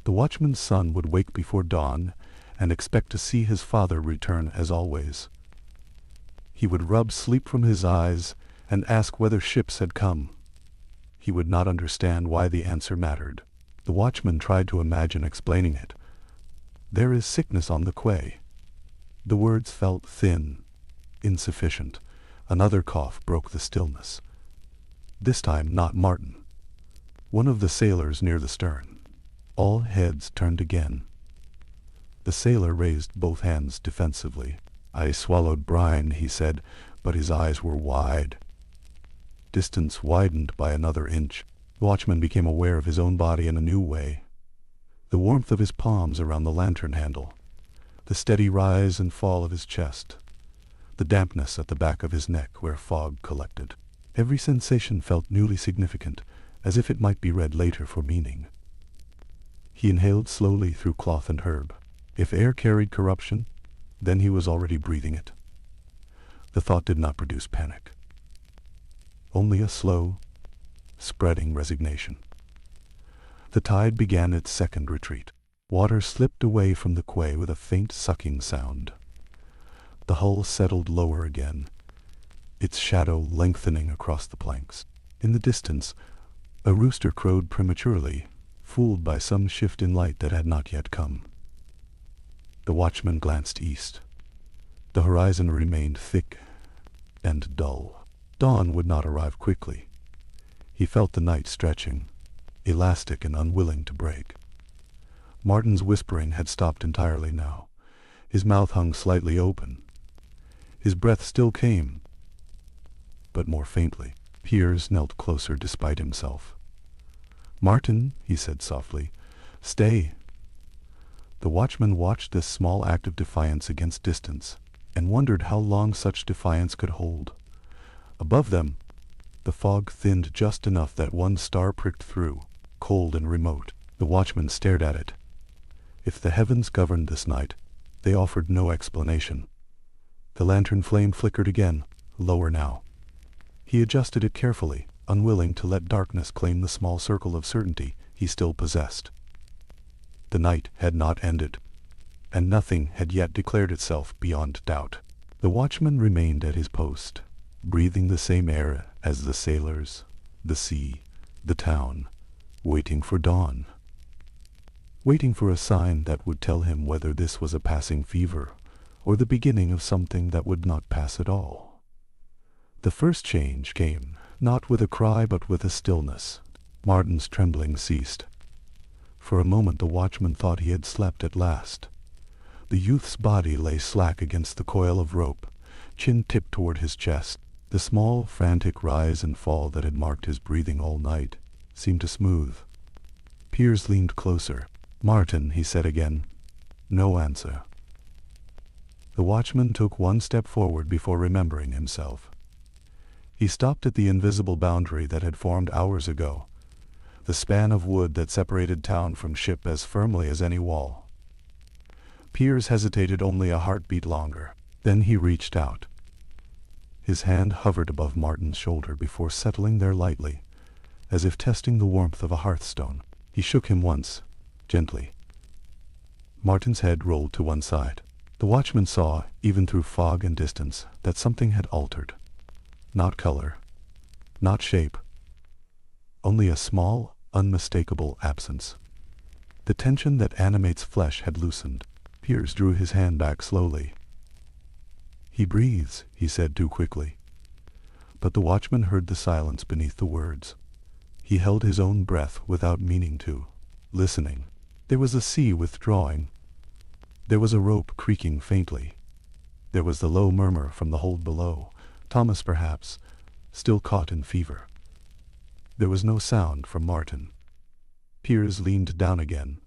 The watchman's son would wake before dawn and expect to see his father return as always. He would rub sleep from his eyes and ask whether ships had come. He would not understand why the answer mattered. The watchman tried to imagine explaining it. "There is sickness on the quay." The words felt thin, insufficient. Another cough broke the stillness. This time not Martin. One of the sailors near the stern. All heads turned again. The sailor raised both hands defensively. "I swallowed brine," he said, but his eyes were wide. Distance widened by another inch. The watchman became aware of his own body in a new way. The warmth of his palms around the lantern handle, the steady rise and fall of his chest, the dampness at the back of his neck where fog collected. Every sensation felt newly significant, as if it might be read later for meaning. He inhaled slowly through cloth and herb. If air carried corruption, then he was already breathing it. The thought did not produce panic. Only a slow, spreading resignation. The tide began its second retreat. Water slipped away from the quay with a faint sucking sound. The hull settled lower again, its shadow lengthening across the planks. In the distance, a rooster crowed prematurely, fooled by some shift in light that had not yet come. The watchman glanced east. The horizon remained thick and dull. Dawn would not arrive quickly. He felt the night stretching, elastic and unwilling to break. Martin's whispering had stopped entirely now. His mouth hung slightly open. His breath still came, but more faintly. Piers knelt closer despite himself. "Martin," he said softly, "stay." The watchman watched this small act of defiance against distance, and wondered how long such defiance could hold. Above them, the fog thinned just enough that one star pricked through, cold and remote. The watchman stared at it. If the heavens governed this night, they offered no explanation. The lantern flame flickered again, lower now. He adjusted it carefully, unwilling to let darkness claim the small circle of certainty he still possessed. The night had not ended, and nothing had yet declared itself beyond doubt. The watchman remained at his post, breathing the same air as the sailors, the sea, the town, waiting for dawn. Waiting for a sign that would tell him whether this was a passing fever, or the beginning of something that would not pass at all. The first change came, not with a cry but with a stillness. Martin's trembling ceased. For a moment the watchman thought he had slept at last. The youth's body lay slack against the coil of rope, chin tipped toward his chest. The small, frantic rise and fall that had marked his breathing all night seemed to smooth. Piers leaned closer. "Martin," he said again. No answer. The watchman took one step forward before remembering himself. He stopped at the invisible boundary that had formed hours ago. the span of wood that separated town from ship as firmly as any wall. Piers hesitated only a heartbeat longer. Then he reached out. His hand hovered above Martin's shoulder before settling there lightly, as if testing the warmth of a hearthstone. He shook him once, gently. Martin's head rolled to one side. The watchman saw, even through fog and distance, that something had altered. Not color, not shape, only a small, unmistakable absence. The tension that animates flesh had loosened. Piers drew his hand back slowly. "He breathes," he said too quickly. But the watchman heard the silence beneath the words. He held his own breath without meaning to, listening. There was the sea withdrawing. There was a rope creaking faintly. There was the low murmur from the hold below, Thomas perhaps, still caught in fever. There was no sound from Martin. Piers leaned down again,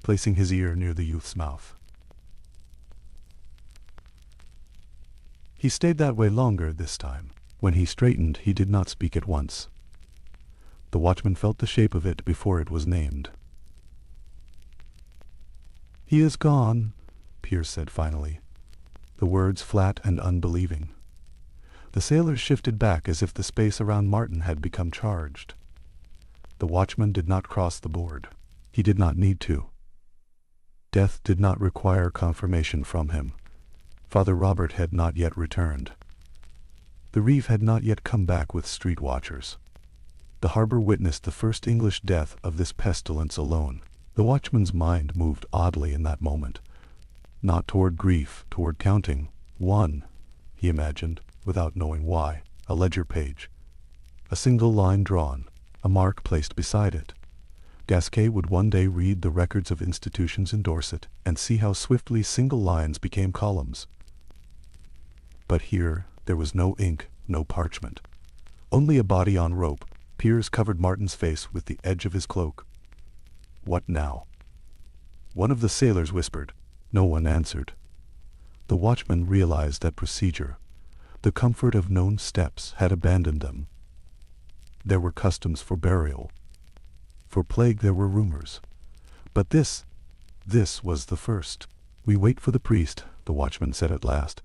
placing his ear near the youth's mouth. He stayed that way longer this time. When he straightened, he did not speak at once. The watchman felt the shape of it before it was named. "He is gone," Piers said finally, the words flat and unbelieving. The sailors shifted back as if the space around Martin had become charged. The watchman did not cross the board. He did not need to. Death did not require confirmation from him. Father Robert had not yet returned. The reef had not yet come back with street watchers. The harbor witnessed the first English death of this pestilence alone. The watchman's mind moved oddly in that moment. Not toward grief, toward counting. One, he imagined, without knowing why, a ledger page. A single line drawn, a mark placed beside it. Gasquet would one day read the records of institutions in Dorset and see how swiftly single lines became columns. But here there was no ink, no parchment. Only a body on rope. Piers covered Martin's face with the edge of his cloak. "What now?" One of the sailors whispered. No one answered. The watchman realized that procedure. The comfort of known steps had abandoned them. There were customs for burial. For plague there were rumors. But this was the first. "We wait for the priest," the watchman said at last,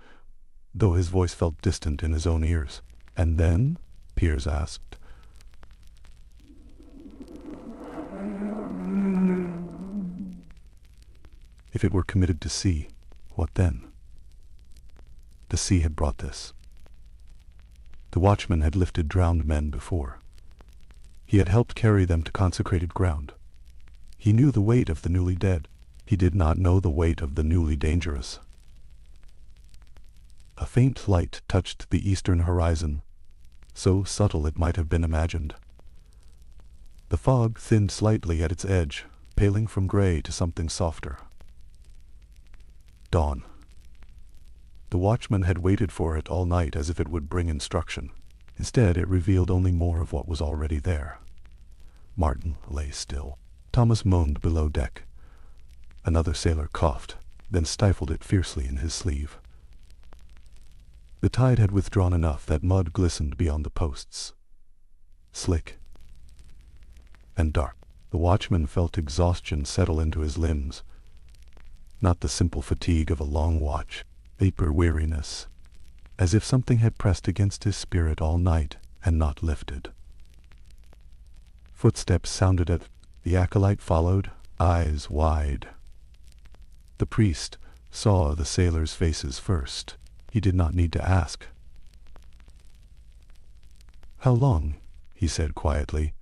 though his voice felt distant in his own ears. "And then?" Piers asked. If it were committed to sea, what then? The sea had brought this. The watchman had lifted drowned men before. He had helped carry them to consecrated ground. He knew the weight of the newly dead. He did not know the weight of the newly dangerous. A faint light touched the eastern horizon, so subtle it might have been imagined. The fog thinned slightly at its edge, paling from gray to something softer. Dawn. The watchman had waited for it all night as if it would bring instruction. Instead, it revealed only more of what was already there. Martin lay still. Thomas moaned below deck. Another sailor coughed, then stifled it fiercely in his sleeve. The tide had withdrawn enough that mud glistened beyond the posts. Slick and dark. The watchman felt exhaustion settle into his limbs. Not the simple fatigue of a long watch, vapor weariness, as if something had pressed against his spirit all night and not lifted. Footsteps sounded at the acolyte followed, eyes wide. The priest saw the sailors' faces first. He did not need to ask. "How long?" he said quietly.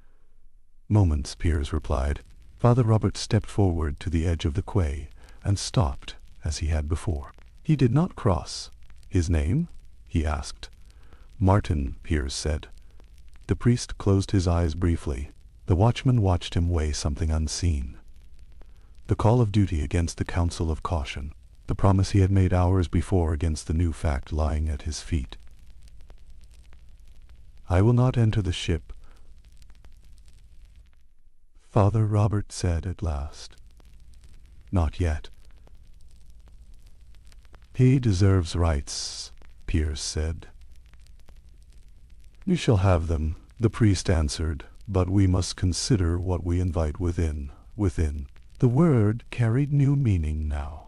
"Moments," Piers replied. Father Robert stepped forward to the edge of the quay and stopped as he had before. He did not cross. "His name?" he asked. "Martin," Piers said. The priest closed his eyes briefly. The watchman watched him weigh something unseen. The call of duty against the counsel of caution. The promise he had made hours before against the new fact lying at his feet. "I will not enter the ship," Father Robert said at last. "Not yet." "He deserves rights," Piers said. "You shall have them," the priest answered, But we must consider what we invite within. The word carried new meaning now.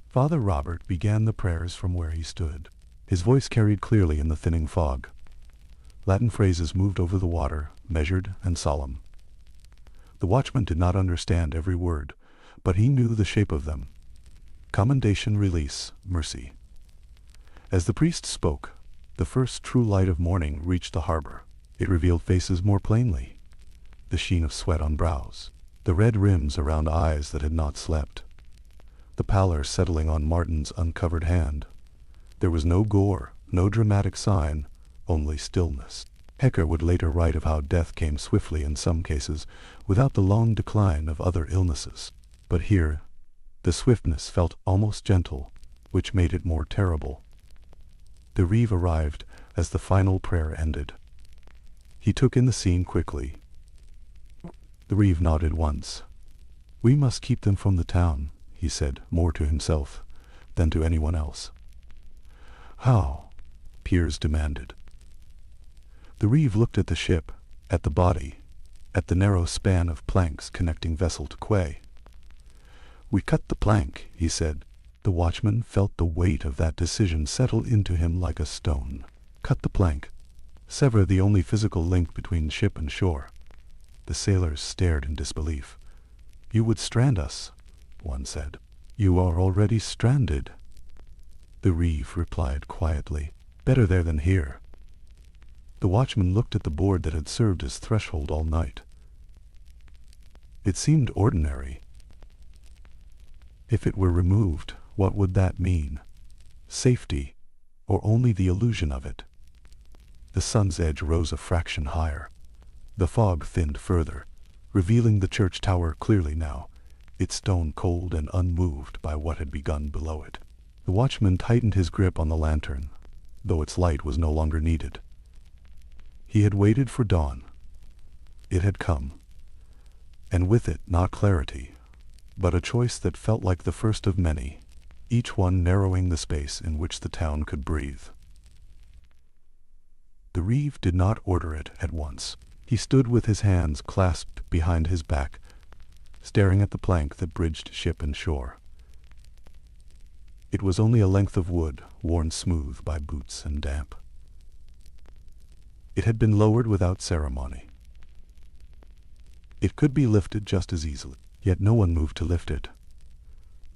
Father Robert began the prayers from where he stood. His voice carried clearly in the thinning fog. Latin phrases moved over the water, measured and solemn. The watchman did not understand every word, but he knew the shape of them. Commendation, release, mercy. As the priest spoke, the first true light of morning reached the harbor. It revealed faces more plainly. The sheen of sweat on brows, the red rims around eyes that had not slept, the pallor settling on Martin's uncovered hand. There was no gore, no dramatic sign, only stillness. Hecker would later write of how death came swiftly in some cases, without the long decline of other illnesses. But here, the swiftness felt almost gentle, which made it more terrible. The Reeve arrived as the final prayer ended. He took in the scene quickly. The Reeve nodded once. "We must keep them from the town," he said, more to himself than to anyone else. "How?" Piers demanded. The Reeve looked at the ship, at the body, at the narrow span of planks connecting vessel to quay. "We cut the plank," he said. The watchman felt the weight of that decision settle into him like a stone. Cut the plank. Sever the only physical link between ship and shore. The sailors stared in disbelief. "You would strand us," one said. "You are already stranded," the Reeve replied quietly. "Better there than here." The watchman looked at the board that had served as threshold all night. It seemed ordinary. If it were removed, what would that mean? Safety, or only the illusion of it? The sun's edge rose a fraction higher. The fog thinned further, revealing the church tower clearly now, its stone cold and unmoved by what had begun below it. The watchman tightened his grip on the lantern, though its light was no longer needed. He had waited for dawn. It had come, and with it not clarity, but a choice that felt like the first of many, each one narrowing the space in which the town could breathe. The Reeve did not order it at once. He stood with his hands clasped behind his back, staring at the plank that bridged ship and shore. It was only a length of wood, worn smooth by boots and damp. It had been lowered without ceremony. It could be lifted just as easily, yet no one moved to lift it.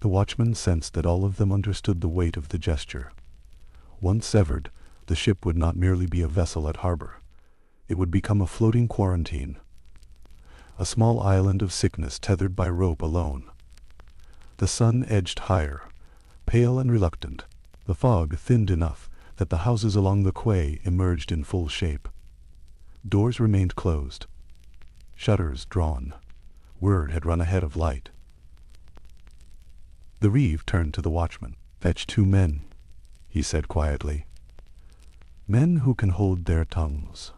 The watchman sensed that all of them understood the weight of the gesture. Once severed, the ship would not merely be a vessel at harbor. It would become a floating quarantine, a small island of sickness tethered by rope alone. The sun edged higher, pale and reluctant. The fog thinned enough that the houses along the quay emerged in full shape. Doors remained closed, shutters drawn. Word had run ahead of light. The Reeve turned to the watchman. "Fetch 2 men," he said quietly. "Men who can hold their tongues."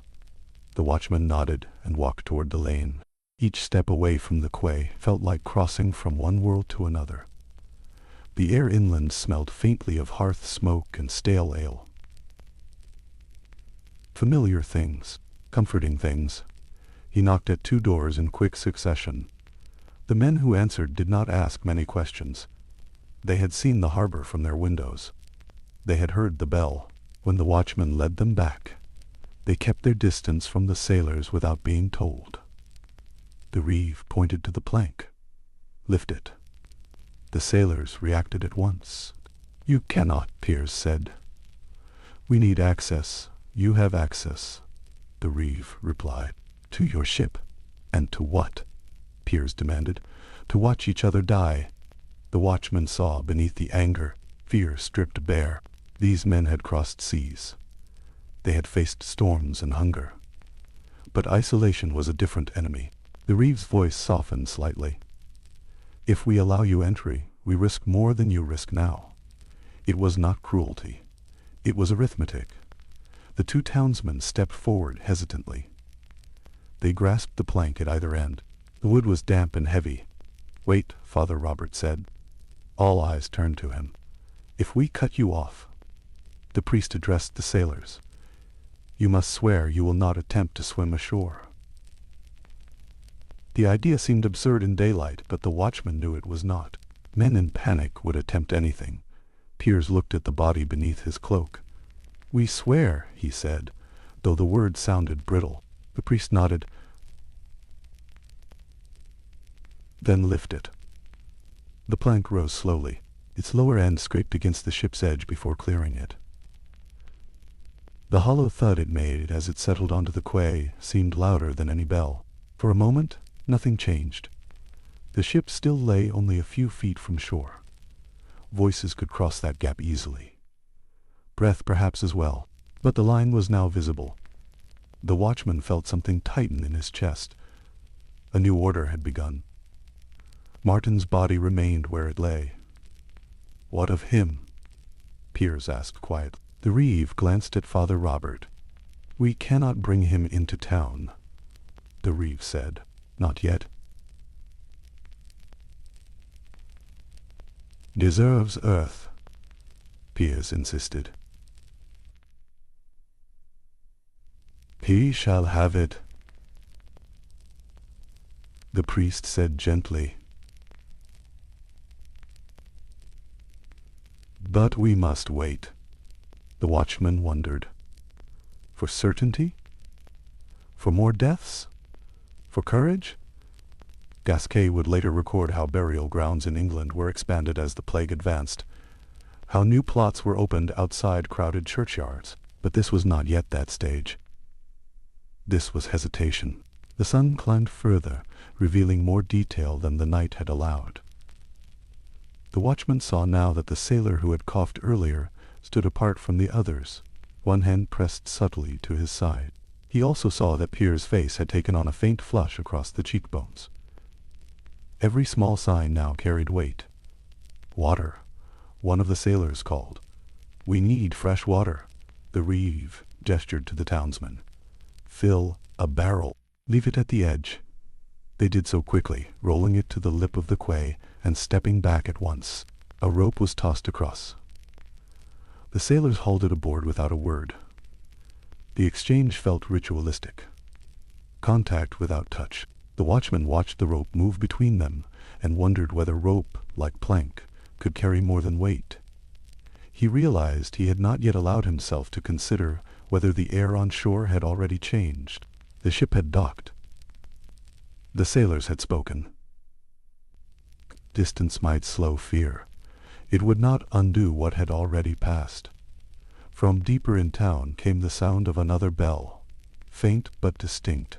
The watchman nodded and walked toward the lane. Each step away from the quay felt like crossing from one world to another. The air inland smelled faintly of hearth smoke and stale ale. Familiar things, comforting things. He knocked at 2 doors in quick succession. The men who answered did not ask many questions. They had seen the harbor from their windows. They had heard the bell. When the watchman led them back, they kept their distance from the sailors without being told. The Reeve pointed to the plank. "Lift it." The sailors reacted at once. "You cannot," Piers said. "We need access. You have access," the Reeve replied. "To your ship." "And to what?" Piers demanded. "To watch each other die." The watchman saw beneath the anger, fear stripped bare. These men had crossed seas. They had faced storms and hunger. But isolation was a different enemy. The Reeve's voice softened slightly. "If we allow you entry, we risk more than you risk now." It was not cruelty. It was arithmetic. The 2 townsmen stepped forward hesitantly. They grasped the plank at either end. The wood was damp and heavy. "Wait," Father Robert said. All eyes turned to him. "If we cut you off," the priest addressed the sailors, "you must swear you will not attempt to swim ashore." The idea seemed absurd in daylight, but the watchman knew it was not. Men in panic would attempt anything. Piers looked at the body beneath his cloak. "We swear," he said, though the words sounded brittle. The priest nodded. "Then lift it." The plank rose slowly. Its lower end scraped against the ship's edge before clearing it. The hollow thud it made as it settled onto the quay seemed louder than any bell. For a moment, nothing changed. The ship still lay only a few feet from shore. Voices could cross that gap easily. Breath perhaps as well. But the line was now visible. The watchman felt something tighten in his chest. A new order had begun. Martin's body remained where it lay. "What of him?" Piers asked quietly. The reeve glanced at Father Robert. "We cannot bring him into town," the reeve said. "Not yet." "Deserves earth," Piers insisted. "He shall have it," the priest said gently. "But we must wait." The watchman wondered. For certainty? For more deaths? For courage? Gasquet would later record how burial grounds in England were expanded as the plague advanced, how new plots were opened outside crowded churchyards. But this was not yet that stage. This was hesitation. The sun climbed further, revealing more detail than the night had allowed. The watchman saw now that the sailor who had coughed earlier stood apart from the others, one hand pressed subtly to his side. He also saw that Piers' face had taken on a faint flush across the cheekbones. Every small sign now carried weight. "Water," one of the sailors called. "We need fresh water." The reeve gestured to the townsman. "Fill a barrel. Leave it at the edge." They did so quickly, rolling it to the lip of the quay and stepping back at once. A rope was tossed across. The sailors hauled it aboard without a word. The exchange felt ritualistic. Contact without touch. The watchman watched the rope move between them and wondered whether rope, like plank, could carry more than weight. He realized he had not yet allowed himself to consider whether the air on shore had already changed. The ship had docked. The sailors had spoken. Distance might slow fear. It would not undo what had already passed. From deeper in town came the sound of another bell, faint but distinct.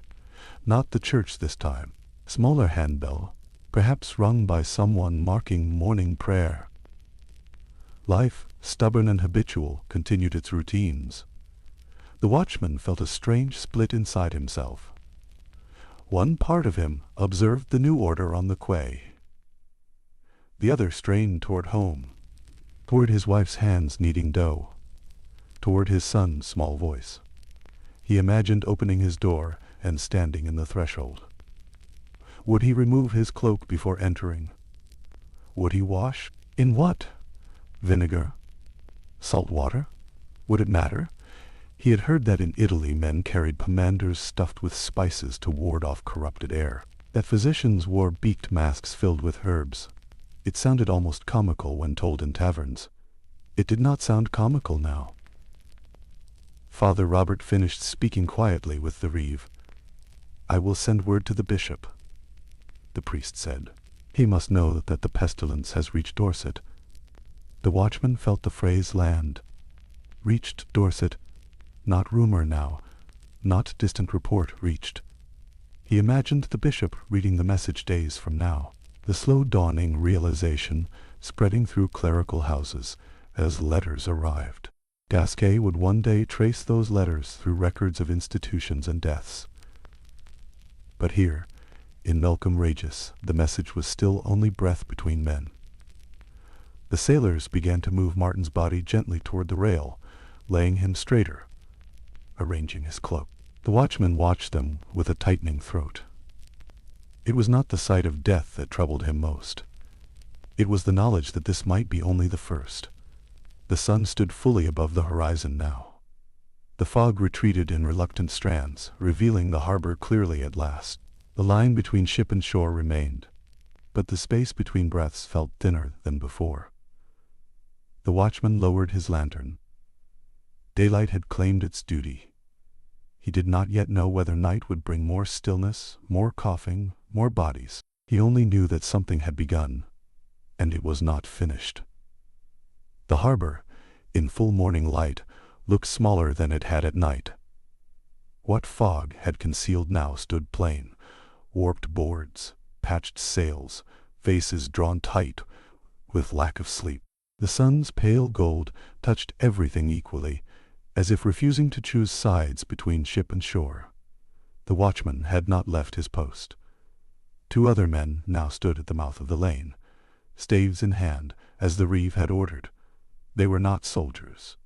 Not the church this time. Smaller handbell, perhaps rung by someone marking morning prayer. Life, stubborn and habitual, continued its routines. The watchman felt a strange split inside himself. One part of him observed the new order on the quay. The other strained toward home, toward his wife's hands kneading dough, toward his son's small voice. He imagined opening his door and standing in the threshold. Would he remove his cloak before entering? Would he wash? In what? Vinegar? Salt water? Would it matter? He had heard that in Italy men carried pomanders stuffed with spices to ward off corrupted air, that physicians wore beaked masks filled with herbs. It sounded almost comical when told in taverns. It did not sound comical now. Father Robert finished speaking quietly with the reeve. "I will send word to the bishop," the priest said. "He must know that the pestilence has reached Dorset." The watchman felt the phrase land. Reached Dorset. Not rumor now, not distant report reached. He imagined the bishop reading the message days from now. The slow dawning realization spreading through clerical houses as letters arrived. Gasquet would one day trace those letters through records of institutions and deaths. But here, in Melcombe Regis, the message was still only breath between men. The sailors began to move Martin's body gently toward the rail, laying him straighter, arranging his cloak. The watchman watched them with a tightening throat. It was not the sight of death that troubled him most. It was the knowledge that this might be only the first. The sun stood fully above the horizon now. The fog retreated in reluctant strands, revealing the harbor clearly at last. The line between ship and shore remained, but the space between breaths felt thinner than before. The watchman lowered his lantern. Daylight had claimed its duty. He did not yet know whether night would bring more stillness, more coughing, more bodies. He only knew that something had begun, and it was not finished. The harbor, in full morning light, looked smaller than it had at night. What fog had concealed now stood plain: warped boards, patched sails, faces drawn tight with lack of sleep. The sun's pale gold touched everything equally, as if refusing to choose sides between ship and shore. The watchman had not left his post. 2 other men now stood at the mouth of the lane, staves in hand, as the reeve had ordered. They were not soldiers.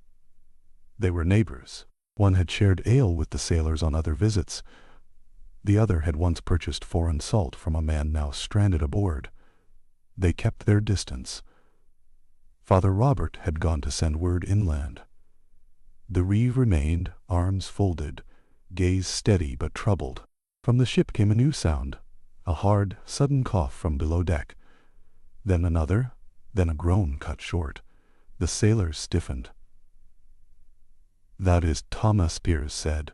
They were neighbors. One had shared ale with the sailors on other visits. The other had once purchased foreign salt from a man now stranded aboard. They kept their distance. Father Robert had gone to send word inland. The reeve remained, arms folded, gaze steady but troubled. From the ship came a new sound, a hard, sudden cough from below deck. Then another, then a groan cut short. The sailors stiffened. "That is Thomas," Piers said.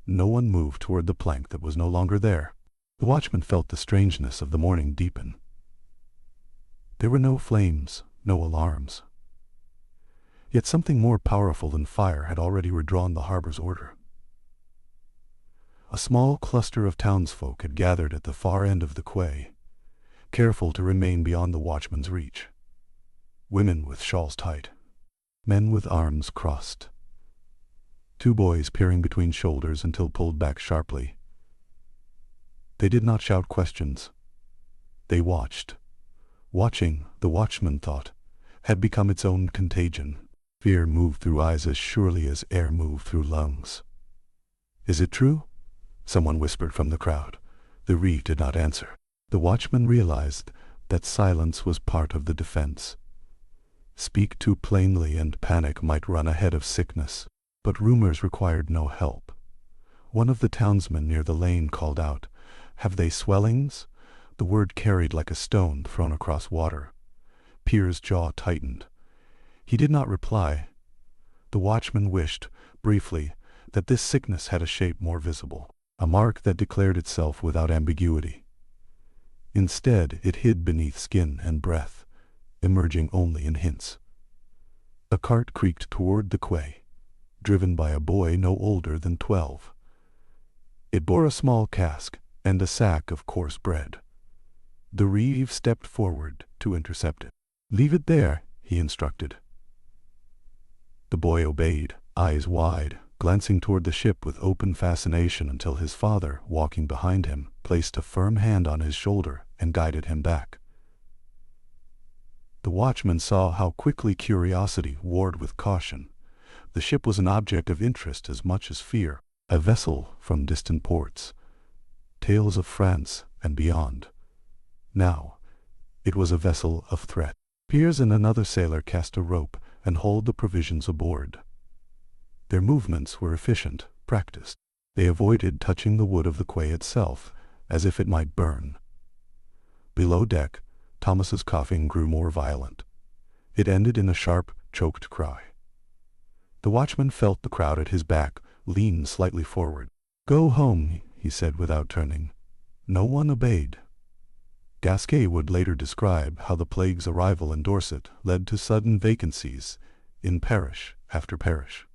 No one moved toward the plank that was no longer there. The watchman felt the strangeness of the morning deepen. There were no flames, no alarms. Yet something more powerful than fire had already redrawn the harbor's order. A small cluster of townsfolk had gathered at the far end of the quay, careful to remain beyond the watchman's reach. Women with shawls tight, men with arms crossed. 2 boys peering between shoulders until pulled back sharply. They did not shout questions. They watched. Watching, the watchman thought, had become its own contagion. Fear moved through eyes as surely as air moved through lungs. "Is it true?" someone whispered from the crowd. The reeve did not answer. The watchman realized that silence was part of the defense. Speak too plainly and panic might run ahead of sickness. But rumors required no help. One of the townsmen near the lane called out, "Have they swellings?" The word carried like a stone thrown across water. Piers' jaw tightened. He did not reply. The watchman wished, briefly, that this sickness had a shape more visible, a mark that declared itself without ambiguity. Instead, it hid beneath skin and breath, emerging only in hints. A cart creaked toward the quay, driven by a boy no older than 12. It bore a small cask and a sack of coarse bread. The reeve stepped forward to intercept it. "Leave it there," he instructed. The boy obeyed, eyes wide, glancing toward the ship with open fascination until his father, walking behind him, placed a firm hand on his shoulder and guided him back. The watchman saw how quickly curiosity warred with caution. The ship was an object of interest as much as fear, a vessel from distant ports, tales of France and beyond. Now, it was a vessel of threat. Piers and another sailor cast a rope and hauled the provisions aboard. Their movements were efficient, practiced. They avoided touching the wood of the quay itself, as if it might burn. Below deck, Thomas's coughing grew more violent. It ended in a sharp, choked cry. The watchman felt the crowd at his back, leaned slightly forward. "Go home," he said without turning. No one obeyed. Gasquet would later describe how the plague's arrival in Dorset led to sudden vacancies in parish after parish.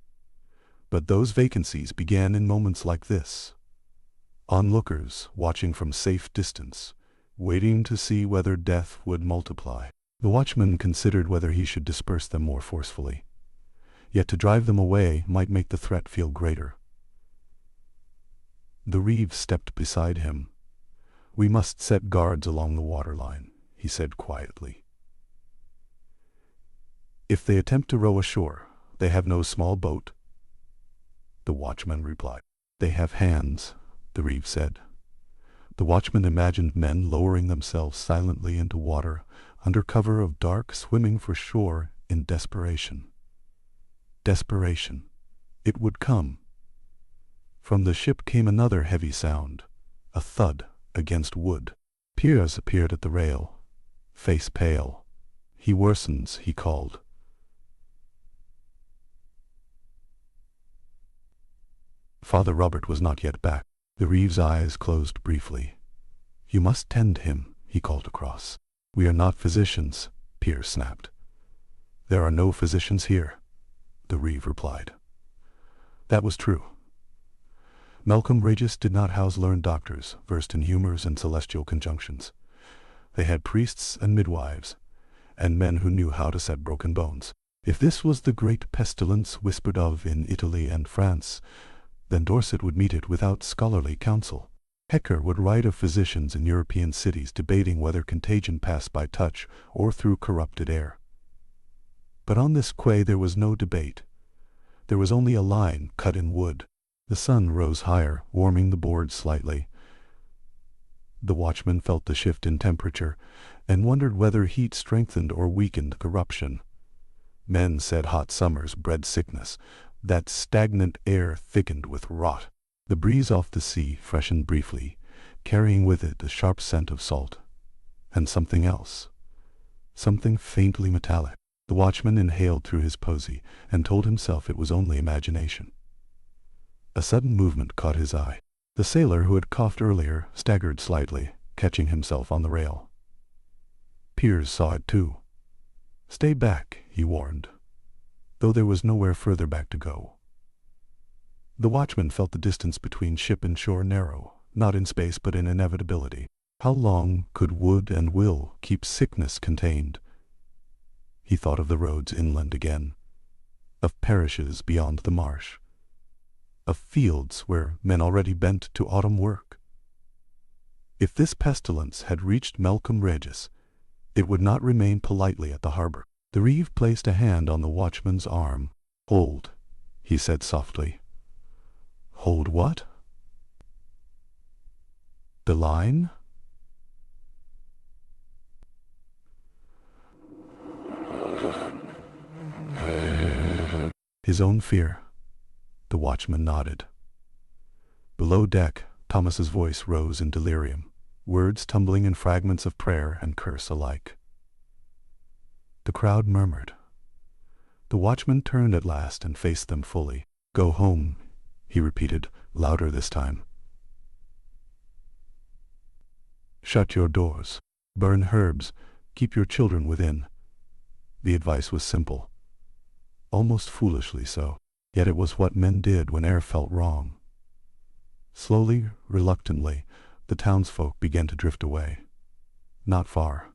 But those vacancies began in moments like this. Onlookers watching from safe distance, waiting to see whether death would multiply. The watchman considered whether he should disperse them more forcefully. Yet to drive them away might make the threat feel greater. The reeve stepped beside him. "We must set guards along the waterline," he said quietly. "If they attempt to row ashore, they have no small boat." The watchman replied. "They have hands," the reeve said. The watchman imagined men lowering themselves silently into water, under cover of dark, swimming for shore in desperation. Desperation. It would come. From the ship came another heavy sound, a thud against wood. Piers appeared at the rail, face pale. "He worsens," he called. Father Robert was not yet back. The reeve's eyes closed briefly. "You must tend him," he called across. "We are not physicians," Piers snapped. "There are no physicians here," the reeve replied. That was true. Melcombe Regis did not house learned doctors versed in humors and celestial conjunctions. They had priests and midwives, and men who knew how to set broken bones. If this was the great pestilence whispered of in Italy and France, then Dorset would meet it without scholarly counsel. Hecker would write of physicians in European cities debating whether contagion passed by touch or through corrupted air. But on this quay there was no debate. There was only a line cut in wood. The sun rose higher, warming the boards slightly. The watchman felt the shift in temperature, and wondered whether heat strengthened or weakened corruption. Men said hot summers bred sickness, that stagnant air thickened with rot. The breeze off the sea freshened briefly, carrying with it a sharp scent of salt. And something else. Something faintly metallic. The watchman inhaled through his posy, and told himself it was only imagination. A sudden movement caught his eye. The sailor who had coughed earlier staggered slightly, catching himself on the rail. Piers saw it too. "Stay back," he warned, though there was nowhere further back to go. The watchman felt the distance between ship and shore narrow, not in space but in inevitability. How long could wood and will keep sickness contained? He thought of the roads inland again, of parishes beyond the marsh, of fields where men already bent to autumn work. If this pestilence had reached Melcombe Regis, it would not remain politely at the harbor. The reeve placed a hand on the watchman's arm. "Hold," he said softly. "Hold what?" "The line?" His own fear. The watchman nodded. Below deck, Thomas's voice rose in delirium, words tumbling in fragments of prayer and curse alike. The crowd murmured. The watchman turned at last and faced them fully. "Go home," he repeated, louder this time. "Shut your doors. Burn herbs. Keep your children within." The advice was simple, almost foolishly so. Yet it was what men did when air felt wrong. Slowly, reluctantly, the townsfolk began to drift away. Not far,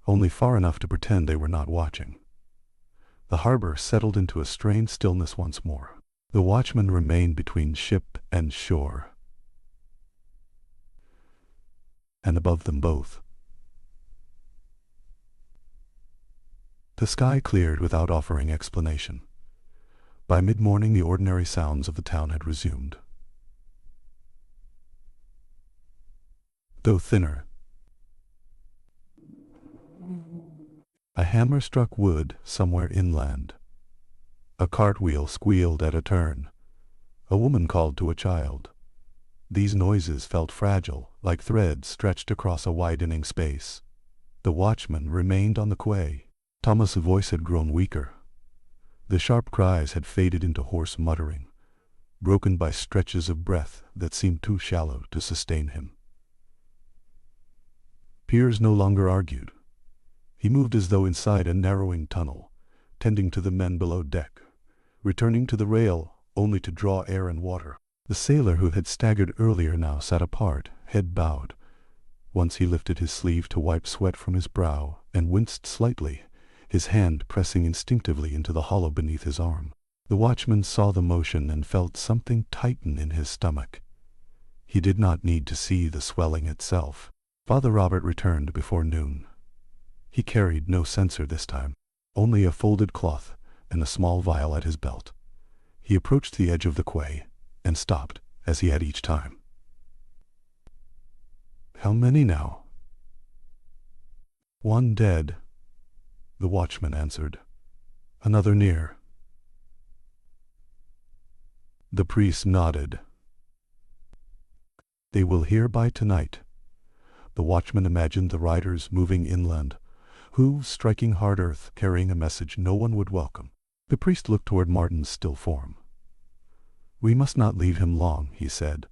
only far enough to pretend they were not watching. The harbor settled into a strained stillness once more. The watchman remained between ship and shore, and above them both. The sky cleared without offering explanation. By mid-morning the ordinary sounds of the town had resumed, though thinner. A hammer struck wood somewhere inland. A cartwheel squealed at a turn. A woman called to a child. These noises felt fragile, like threads stretched across a widening space. The watchman remained on the quay. Thomas's voice had grown weaker. The sharp cries had faded into hoarse muttering, broken by stretches of breath that seemed too shallow to sustain him. Piers no longer argued. He moved as though inside a narrowing tunnel, tending to the men below deck, returning to the rail only to draw air and water. The sailor who had staggered earlier now sat apart, head bowed. Once he lifted his sleeve to wipe sweat from his brow and winced slightly, his hand pressing instinctively into the hollow beneath his arm. The watchman saw the motion and felt something tighten in his stomach. He did not need to see the swelling itself. Father Robert returned before noon. He carried no censer this time, only a folded cloth and a small vial at his belt. He approached the edge of the quay and stopped, as he had each time. "How many now?" "One dead," the watchman answered. "Another near." The priest nodded. "They will hear by tonight," The watchman imagined the riders moving inland, hooves striking hard earth, carrying a message no one would welcome. The priest looked toward Martin's still form. "We must not leave him long," he said.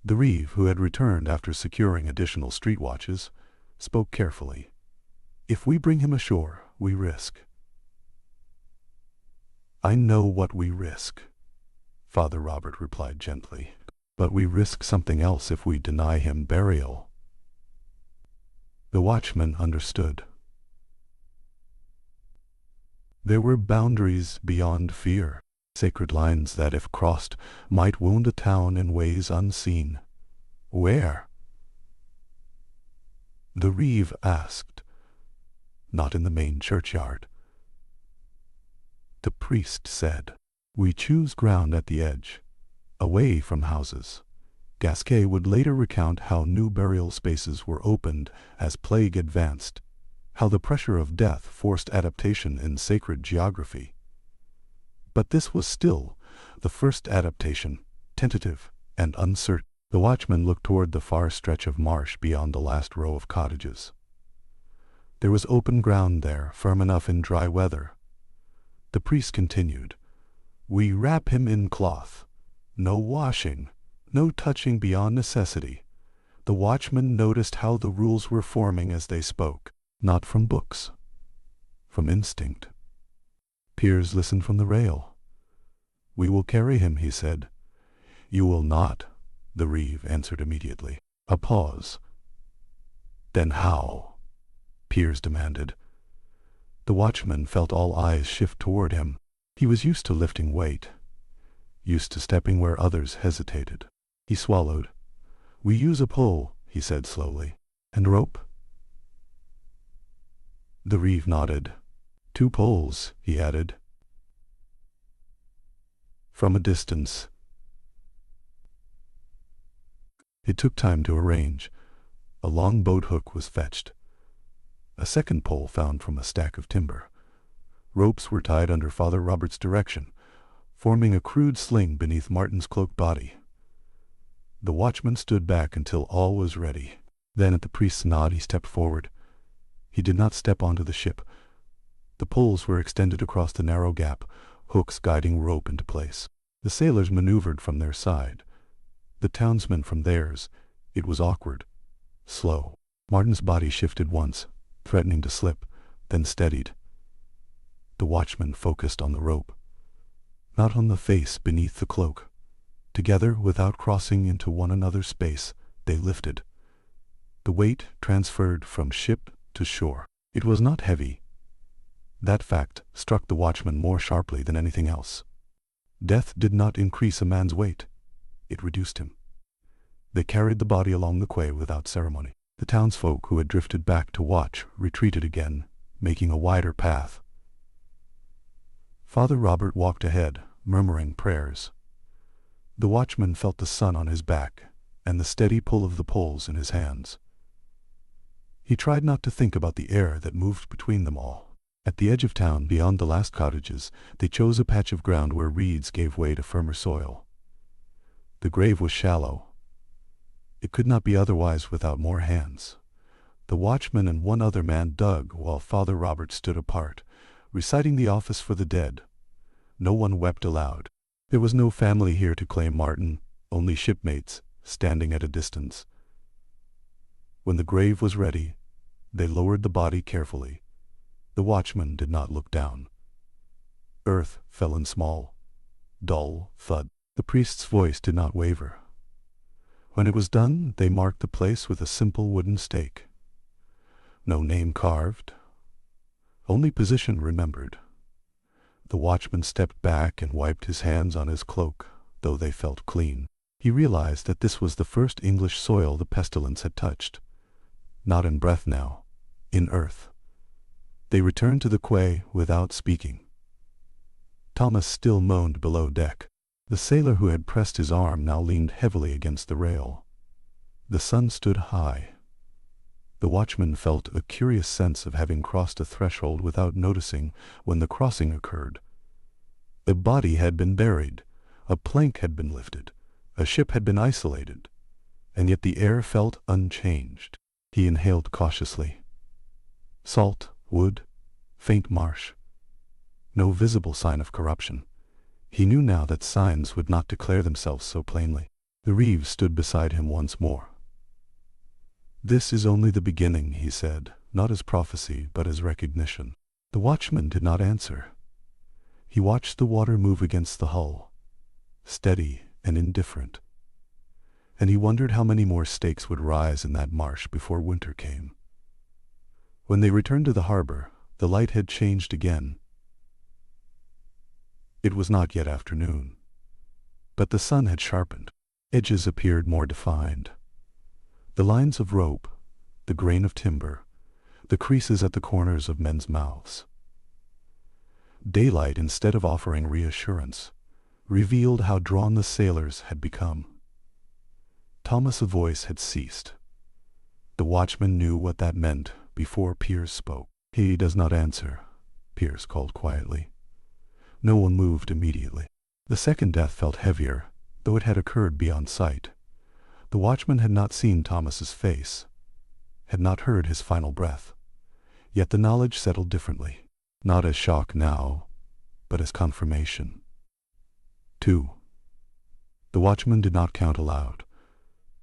The reeve, who had returned after securing additional street watches, spoke carefully. "If we bring him ashore, we risk." "I know what we risk," Father Robert replied gently. "But we risk something else if we deny him burial." The watchman understood. There were boundaries beyond fear, sacred lines that, if crossed, might wound a town in ways unseen. Where? The reeve asked. "Not in the main churchyard." The priest said, "We choose ground at the edge, away from houses." Gasquet would later recount how new burial spaces were opened as plague advanced, how the pressure of death forced adaptation in sacred geography. But this was still the first adaptation, tentative and uncertain. The watchman looked toward the far stretch of marsh beyond the last row of cottages. There was open ground there, firm enough in dry weather. The priest continued, "We wrap him in cloth. No washing, no touching beyond necessity." The watchman noticed how the rules were forming as they spoke, not from books, from instinct. Piers listened from the rail. "We will carry him," he said. "You will not," the reeve answered immediately. A pause. "Then how?" Piers demanded. The watchman felt all eyes shift toward him. He was used to lifting weight, used to stepping where others hesitated. He swallowed. "We use a pole," he said slowly. "And rope?" The reeve nodded. "2 poles," he added. From a distance. It took time to arrange. A long boat hook was fetched. A second pole found from a stack of timber. Ropes were tied under Father Robert's direction, forming a crude sling beneath Martin's cloaked body. The watchman stood back until all was ready. Then at the priest's nod he stepped forward. He did not step onto the ship. The poles were extended across the narrow gap, hooks guiding rope into place. The sailors maneuvered from their side, the townsmen from theirs. It was awkward, slow. Martin's body shifted once, threatening to slip, then steadied. The watchman focused on the rope, not on the face beneath the cloak. Together, without crossing into one another's space, they lifted. The weight transferred from ship to shore. It was not heavy. That fact struck the watchman more sharply than anything else. Death did not increase a man's weight. It reduced him. They carried the body along the quay without ceremony. The townsfolk who had drifted back to watch retreated again, making a wider path. Father Robert walked ahead, murmuring prayers. The watchman felt the sun on his back and the steady pull of the poles in his hands. He tried not to think about the air that moved between them all. At the edge of town, beyond the last cottages, they chose a patch of ground where reeds gave way to firmer soil. The grave was shallow. It could not be otherwise without more hands. The watchman and one other man dug while Father Robert stood apart, reciting the office for the dead. No one wept aloud. There was no family here to claim Martin, only shipmates, standing at a distance. When the grave was ready, they lowered the body carefully. The watchman did not look down. Earth fell in small, dull thud. The priest's voice did not waver. When it was done, they marked the place with a simple wooden stake. No name carved, only position remembered. The watchman stepped back and wiped his hands on his cloak, though they felt clean. He realized that this was the first English soil the pestilence had touched. Not in breath now, in earth. They returned to the quay without speaking. Thomas still moaned below deck. The sailor who had pressed his arm now leaned heavily against the rail. The sun stood high. The watchman felt a curious sense of having crossed a threshold without noticing when the crossing occurred. A body had been buried, a plank had been lifted, a ship had been isolated, and yet the air felt unchanged. He inhaled cautiously. Salt, wood, faint marsh. No visible sign of corruption. He knew now that signs would not declare themselves so plainly. The Reeve stood beside him once more. "This is only the beginning," he said, not as prophecy but as recognition. The watchman did not answer. He watched the water move against the hull, steady and indifferent. And he wondered how many more stakes would rise in that marsh before winter came. When they returned to the harbor, the light had changed again. It was not yet afternoon, but the sun had sharpened. Edges appeared more defined. The lines of rope, the grain of timber, the creases at the corners of men's mouths. Daylight, instead of offering reassurance, revealed how drawn the sailors had become. Thomas's voice had ceased. The watchman knew what that meant before Piers spoke. "He does not answer," Piers called quietly. No one moved immediately. The second death felt heavier, though it had occurred beyond sight. The watchman had not seen Thomas's face, had not heard his final breath. Yet the knowledge settled differently, not as shock now, but as confirmation. 2. The watchman did not count aloud.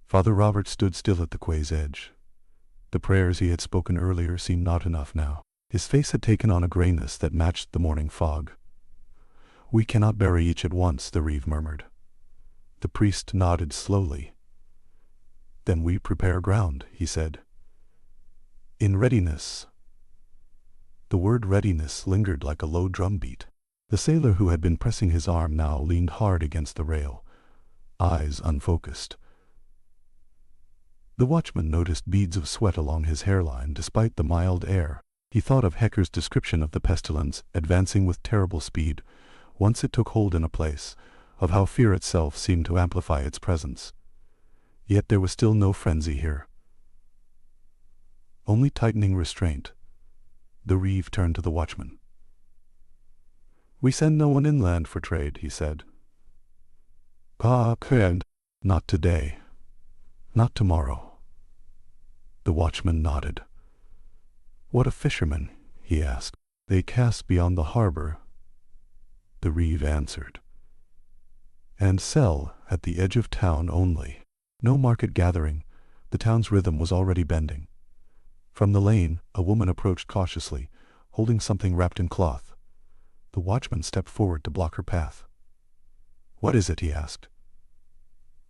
Father Robert stood still at the quay's edge. The prayers he had spoken earlier seemed not enough now. His face had taken on a grayness that matched the morning fog. "We cannot bury each at once," the Reeve murmured. The priest nodded slowly. "Then we prepare ground," he said. "In readiness." The word readiness lingered like a low drum beat. The sailor who had been pressing his arm now leaned hard against the rail, eyes unfocused. The watchman noticed beads of sweat along his hairline despite the mild air. He thought of Hecker's description of the pestilence advancing with terrible speed, once it took hold in a place, of how fear itself seemed to amplify its presence. Yet there was still no frenzy here. Only tightening restraint. The Reeve turned to the watchman. "We send no one inland for trade," he said. "Not today. Not tomorrow." The watchman nodded. "What of fishermen?" he asked. "They cast beyond the harbor," the Reeve answered, "and sell at the edge of town only. No market gathering. The town's rhythm was already bending." From the lane, a woman approached cautiously, holding something wrapped in cloth. The watchman stepped forward to block her path. "What is it?" he asked.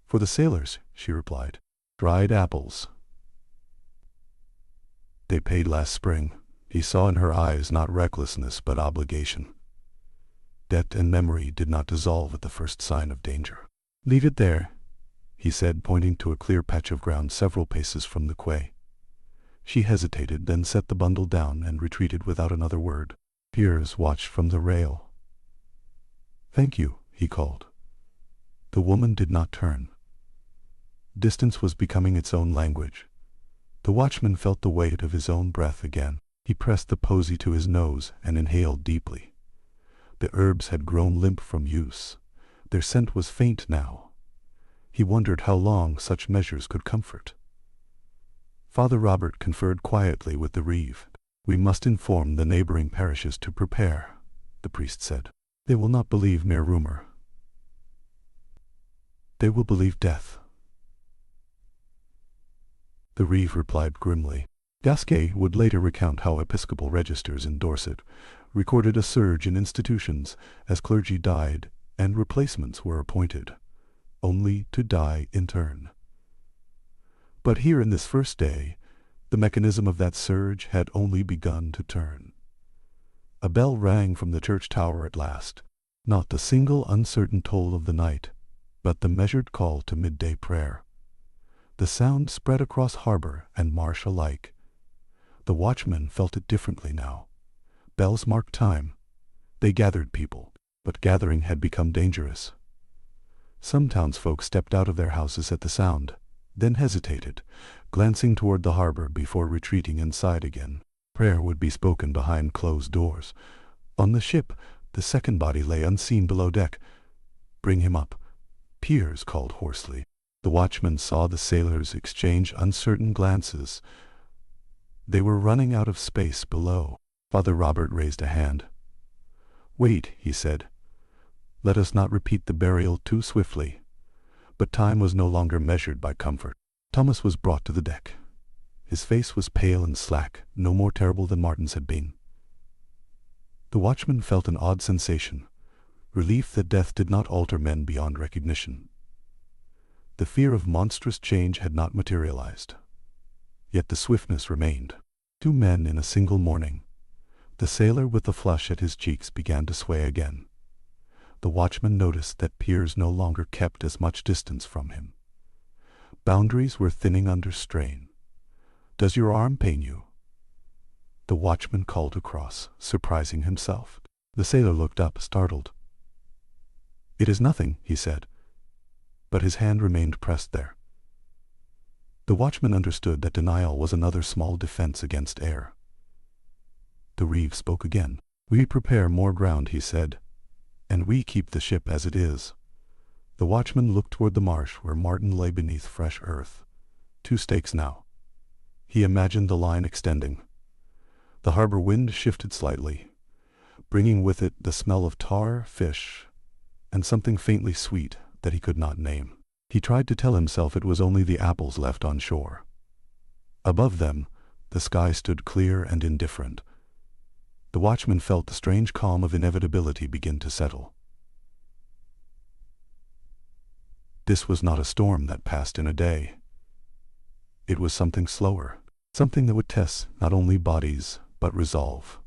"For the sailors," she replied. "Dried apples. They paid last spring." He saw in her eyes not recklessness but obligation. Debt and memory did not dissolve at the first sign of danger. "Leave it there," he said, pointing to a clear patch of ground several paces from the quay. She hesitated, then set the bundle down and retreated without another word. Piers watched from the rail. "Thank you," he called. The woman did not turn. Distance was becoming its own language. The watchman felt the weight of his own breath again. He pressed the posy to his nose and inhaled deeply. The herbs had grown limp from use. Their scent was faint now. He wondered how long such measures could comfort. Father Robert conferred quietly with the Reeve. "We must inform the neighboring parishes to prepare," the priest said. "They will not believe mere rumor. They will believe death." The Reeve replied grimly. Gasquet would later recount how episcopal registers in Dorset recorded a surge in institutions as clergy died and replacements were appointed, only to die in turn. But here in this first day, the mechanism of that surge had only begun to turn. A bell rang from the church tower at last, not the single uncertain toll of the night, but the measured call to midday prayer. The sound spread across harbor and marsh alike. The watchmen felt it differently now. Bells marked time. They gathered people, but gathering had become dangerous. Some townsfolk stepped out of their houses at the sound, then hesitated, glancing toward the harbor before retreating inside again. Prayer would be spoken behind closed doors. On the ship, the second body lay unseen below deck. "Bring him up," Piers called hoarsely. The watchman saw the sailors exchange uncertain glances, They were running out of space below. Father Robert raised a hand. "Wait," he said. "Let us not repeat the burial too swiftly." But time was no longer measured by comfort. Thomas was brought to the deck. His face was pale and slack, no more terrible than Martin's had been. The watchman felt an odd sensation, relief that death did not alter men beyond recognition. The fear of monstrous change had not materialized. Yet the swiftness remained. 2 men in a single morning. The sailor with the flush at his cheeks began to sway again. The watchman noticed that Piers no longer kept as much distance from him. Boundaries were thinning under strain. "Does your arm pain you?" The watchman called across, surprising himself. The sailor looked up, startled. "It is nothing," he said. But his hand remained pressed there. The watchman understood that denial was another small defense against air. The reeve spoke again. "We prepare more ground," he said, "and we keep the ship as it is." The watchman looked toward the marsh where Martin lay beneath fresh earth. 2 stakes now. He imagined the line extending. The harbor wind shifted slightly, bringing with it the smell of tar, fish, and something faintly sweet that he could not name. He tried to tell himself it was only the apples left on shore. Above them, the sky stood clear and indifferent. The watchman felt the strange calm of inevitability begin to settle. This was not a storm that passed in a day. It was something slower, something that would test not only bodies, but resolve.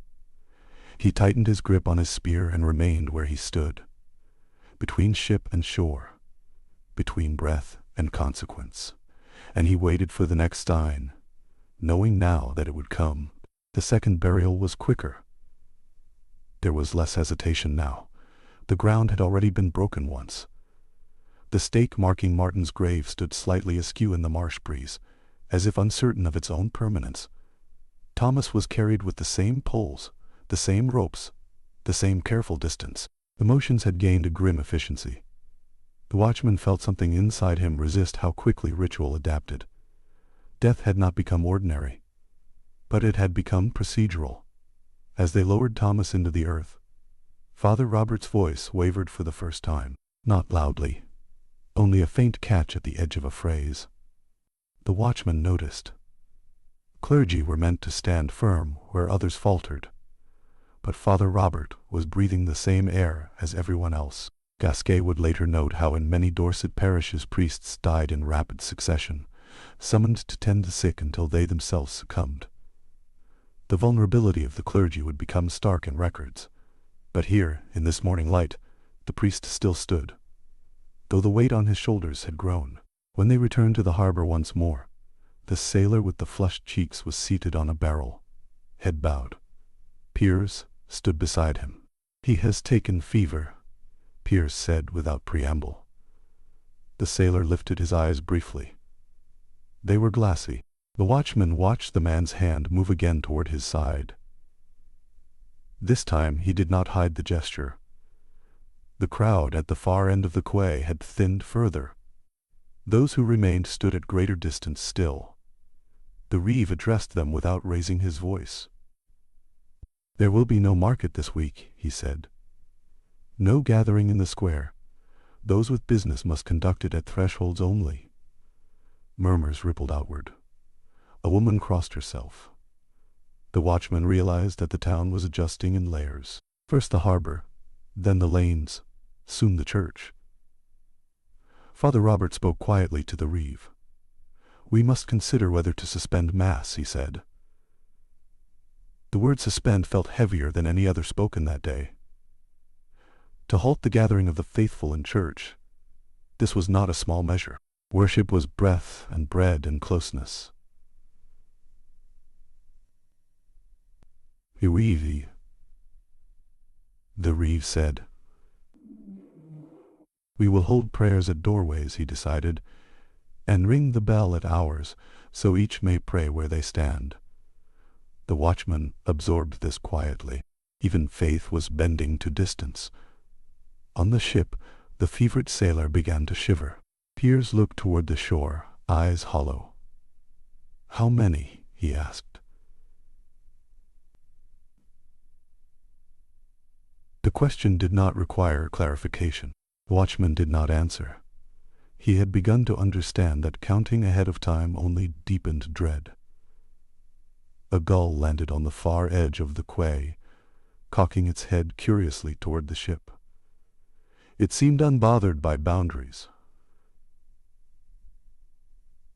He tightened his grip on his spear and remained where he stood, between ship and shore, between breath and consequence, and he waited for the next sign, knowing now that it would come. The second burial was quicker. There was less hesitation now. The ground had already been broken once. The stake marking Martin's grave stood slightly askew in the marsh breeze, as if uncertain of its own permanence. Thomas was carried with the same poles, the same ropes, the same careful distance. The motions had gained a grim efficiency. The watchman felt something inside him resist how quickly ritual adapted. Death had not become ordinary, but it had become procedural. As they lowered Thomas into the earth, Father Robert's voice wavered for the first time, not loudly, only a faint catch at the edge of a phrase. The watchman noticed. Clergy were meant to stand firm where others faltered, but Father Robert was breathing the same air as everyone else. Gasquet would later note how in many Dorset parishes priests died in rapid succession, summoned to tend the sick until they themselves succumbed. The vulnerability of the clergy would become stark in records. But here, in this morning light, the priest still stood, though the weight on his shoulders had grown. When they returned to the harbor once more, the sailor with the flushed cheeks was seated on a barrel, head bowed. Piers stood beside him. "He has taken fever," Piers said without preamble. The sailor lifted his eyes briefly. They were glassy. The watchman watched the man's hand move again toward his side. This time he did not hide the gesture. The crowd at the far end of the quay had thinned further. Those who remained stood at greater distance still. The reeve addressed them without raising his voice. "There will be no market this week," he said. "No gathering in the square. Those with business must conduct it at thresholds only." Murmurs rippled outward. A woman crossed herself. The watchman realized that the town was adjusting in layers. First the harbor, then the lanes, soon the church. Father Robert spoke quietly to the reeve. "We must consider whether to suspend Mass," he said. The word suspend felt heavier than any other spoken that day. To halt the gathering of the faithful in church, this was not a small measure. Worship was breath and bread and closeness. "Reeve," the reeve said. "We will hold prayers at doorways," he decided, "and ring the bell at hours, so each may pray where they stand." The watchman absorbed this quietly. Even faith was bending to distance. On the ship, the fevered sailor began to shiver. Piers looked toward the shore, eyes hollow. "How many?" he asked. The question did not require clarification. The watchman did not answer. He had begun to understand that counting ahead of time only deepened dread. A gull landed on the far edge of the quay, cocking its head curiously toward the ship. It seemed unbothered by boundaries.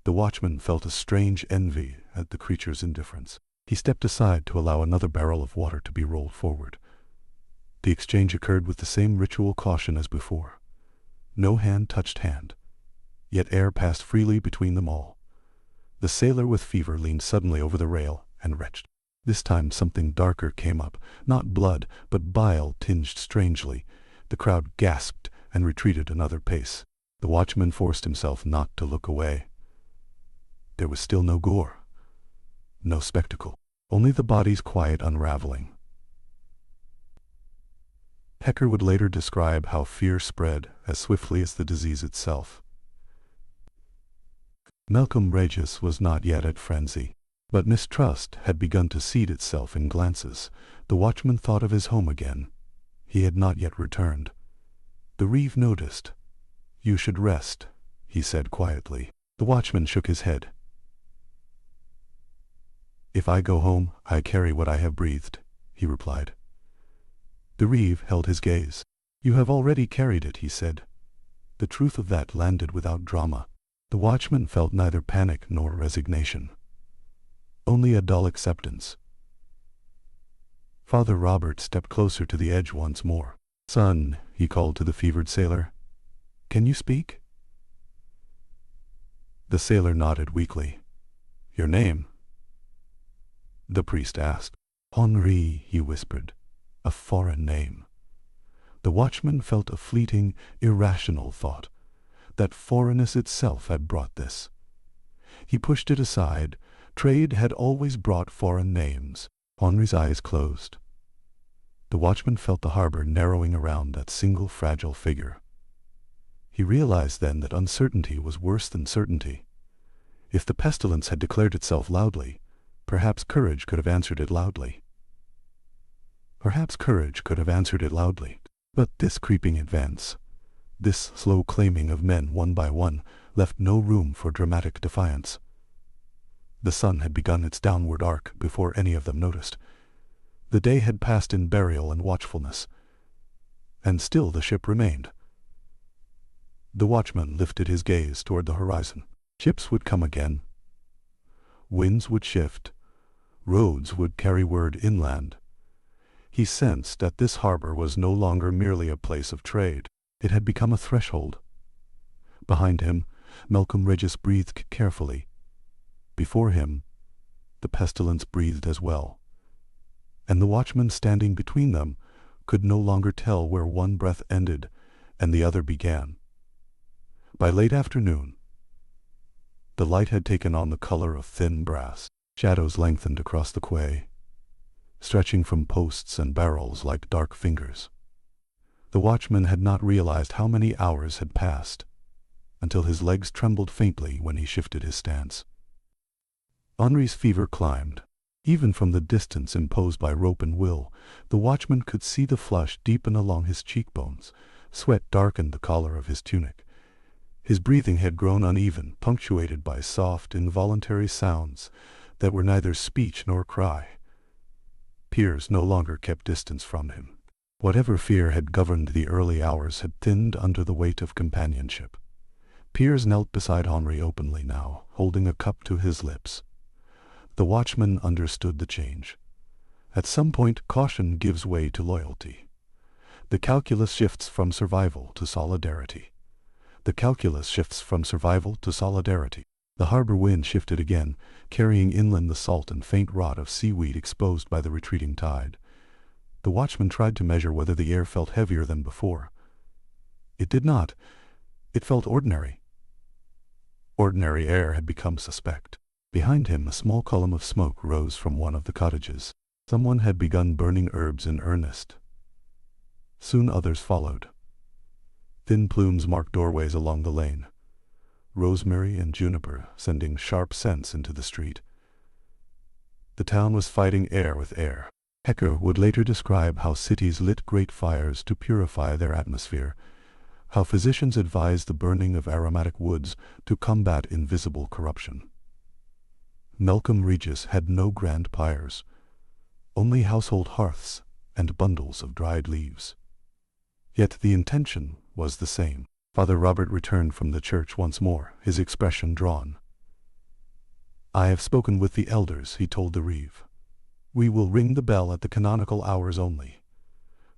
The watchman felt a strange envy at the creature's indifference. He stepped aside to allow another barrel of water to be rolled forward. The exchange occurred with the same ritual caution as before. No hand touched hand, yet air passed freely between them all. The sailor with fever leaned suddenly over the rail and retched. This time something darker came up, not blood, but bile tinged strangely. The crowd gasped and retreated another pace. The watchman forced himself not to look away. There was still no gore, no spectacle, only the body's quiet unraveling. Hecker would later describe how fear spread as swiftly as the disease itself. Melcombe Regis was not yet at frenzy, but mistrust had begun to seed itself in glances. The watchman thought of his home again. He had not yet returned. The reeve noticed. "You should rest," he said quietly. The watchman shook his head. "If I go home, I carry what I have breathed," he replied. The reeve held his gaze. "You have already carried it," he said. The truth of that landed without drama. The watchman felt neither panic nor resignation, only a dull acceptance. Father Robert stepped closer to the edge once more. "Son," he called to the fevered sailor, "can you speak?" The sailor nodded weakly. "Your name?" the priest asked. "Henri," he whispered. A foreign name. The watchman felt a fleeting, irrational thought. That foreignness itself had brought this. He pushed it aside. Trade had always brought foreign names. Henri's eyes closed. The watchman felt the harbor narrowing around that single fragile figure. He realized then that uncertainty was worse than certainty. If the pestilence had declared itself loudly, perhaps courage could have answered it loudly. Perhaps courage could have answered it loudly. But this creeping advance, this slow claiming of men one by one, left no room for dramatic defiance. The sun had begun its downward arc before any of them noticed. The day had passed in burial and watchfulness, and still the ship remained. The watchman lifted his gaze toward the horizon. Ships would come again. Winds would shift. Roads would carry word inland. He sensed that this harbor was no longer merely a place of trade. It had become a threshold. Behind him, Melcombe Regis breathed carefully. Before him, the pestilence breathed as well. And the watchman standing between them could no longer tell where one breath ended and the other began. By late afternoon, the light had taken on the color of thin brass. Shadows lengthened across the quay, stretching from posts and barrels like dark fingers. The watchman had not realized how many hours had passed, until his legs trembled faintly when he shifted his stance. Henri's fever climbed. Even from the distance imposed by rope and will, the watchman could see the flush deepen along his cheekbones. Sweat darkened the collar of his tunic. His breathing had grown uneven, punctuated by soft, involuntary sounds that were neither speech nor cry. Peers no longer kept distance from him. Whatever fear had governed the early hours had thinned under the weight of companionship. Piers knelt beside Henri openly now, holding a cup to his lips. The watchman understood the change. At some point, caution gives way to loyalty. The calculus shifts from survival to solidarity. The calculus shifts from survival to solidarity. The harbor wind shifted again, carrying inland the salt and faint rot of seaweed exposed by the retreating tide. The watchman tried to measure whether the air felt heavier than before. It did not. It felt ordinary. Ordinary air had become suspect. Behind him, a small column of smoke rose from one of the cottages. Someone had begun burning herbs in earnest. Soon others followed. Thin plumes marked doorways along the lane. Rosemary and juniper sending sharp scents into the street. The town was fighting air with air. Hecker would later describe how cities lit great fires to purify their atmosphere, how physicians advised the burning of aromatic woods to combat invisible corruption. Melcombe Regis had no grand pyres, only household hearths and bundles of dried leaves. Yet the intention was the same. Father Robert returned from the church once more, his expression drawn. "I have spoken with the elders," he told the reeve. "We will ring the bell at the canonical hours only.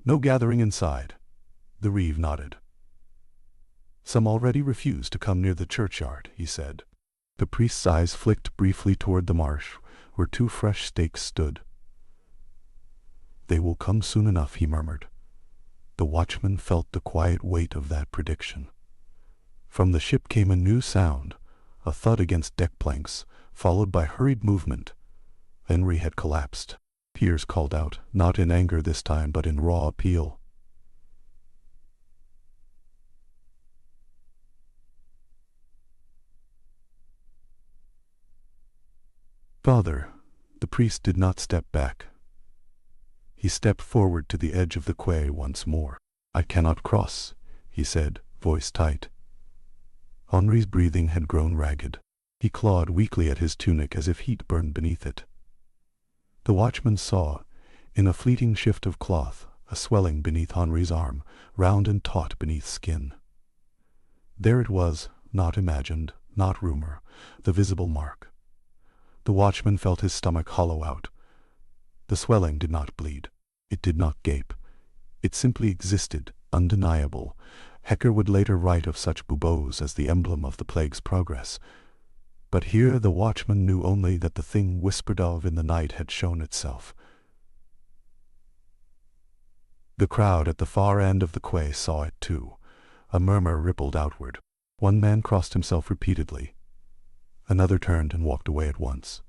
No gathering inside." The reeve nodded. "Some already refused to come near the churchyard," he said. The priest's eyes flicked briefly toward the marsh, where 2 fresh stakes stood. "They will come soon enough," he murmured. The watchman felt the quiet weight of that prediction. From the ship came a new sound, a thud against deck planks, followed by hurried movement. Henry had collapsed. Piers called out, not in anger this time, but in raw appeal. "Father," the priest did not step back. He stepped forward to the edge of the quay once more. "I cannot cross," he said, voice tight. Henri's breathing had grown ragged. He clawed weakly at his tunic as if heat burned beneath it. The watchman saw, in a fleeting shift of cloth, a swelling beneath Henri's arm, round and taut beneath skin. There it was, not imagined, not rumor, the visible mark. The watchman felt his stomach hollow out. The swelling did not bleed. It did not gape. It simply existed, undeniable. Hecker would later write of such buboes as the emblem of the plague's progress. But here the watchman knew only that the thing whispered of in the night had shown itself. The crowd at the far end of the quay saw it too. A murmur rippled outward. One man crossed himself repeatedly. Another turned and walked away at once,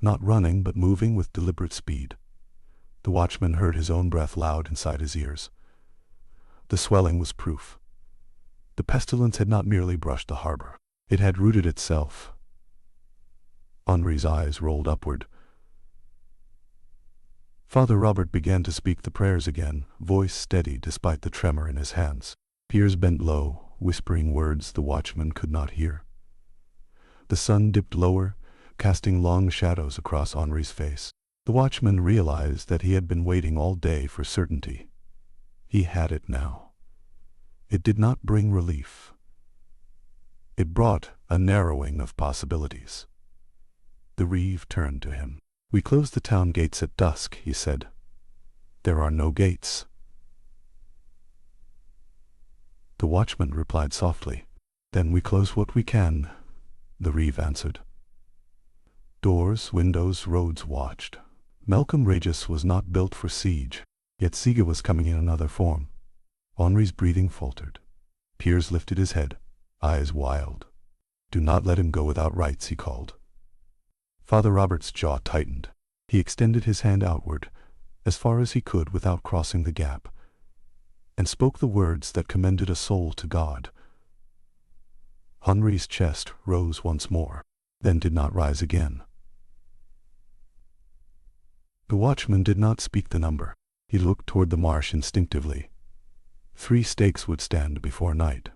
not running but moving with deliberate speed. The watchman heard his own breath loud inside his ears. The swelling was proof. The pestilence had not merely brushed the harbor. It had rooted itself. Henri's eyes rolled upward. Father Robert began to speak the prayers again, voice steady despite the tremor in his hands. Piers bent low, whispering words the watchman could not hear. The sun dipped lower, casting long shadows across Henri's face. The watchman realized that he had been waiting all day for certainty. He had it now. It did not bring relief. It brought a narrowing of possibilities. The reeve turned to him. "We close the town gates at dusk," he said. "There are no gates." The watchman replied softly. "Then we close what we can," the reeve answered. Doors, windows, roads watched. Melcombe Regis was not built for siege, yet siege was coming in another form. Henri's breathing faltered. Piers lifted his head, eyes wild. "Do not let him go without rites," he called. Father Robert's jaw tightened. He extended his hand outward, as far as he could without crossing the gap, and spoke the words that commended a soul to God. Henri's chest rose once more, then did not rise again. The watchman did not speak the number. He looked toward the marsh instinctively. 3 stakes would stand before night.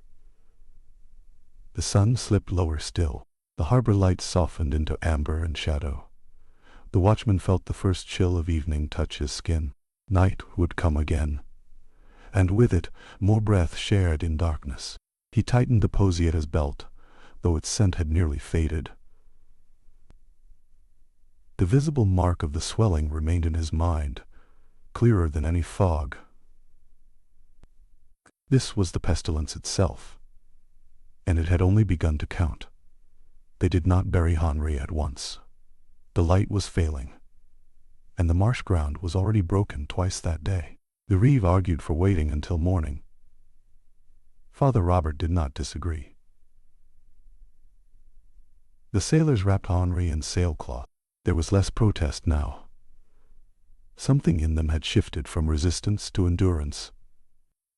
The sun slipped lower still. The harbor lights softened into amber and shadow. The watchman felt the first chill of evening touch his skin. Night would come again, and with it more breath shared in darkness. He tightened the posy at his belt, though its scent had nearly faded. The visible mark of the swelling remained in his mind, clearer than any fog. This was the pestilence itself, and it had only begun to count. They did not bury Henri at once. The light was failing, and the marsh ground was already broken twice that day. The reeve argued for waiting until morning. Father Robert did not disagree. The sailors wrapped Henri in sailcloth. There was less protest now. Something in them had shifted from resistance to endurance.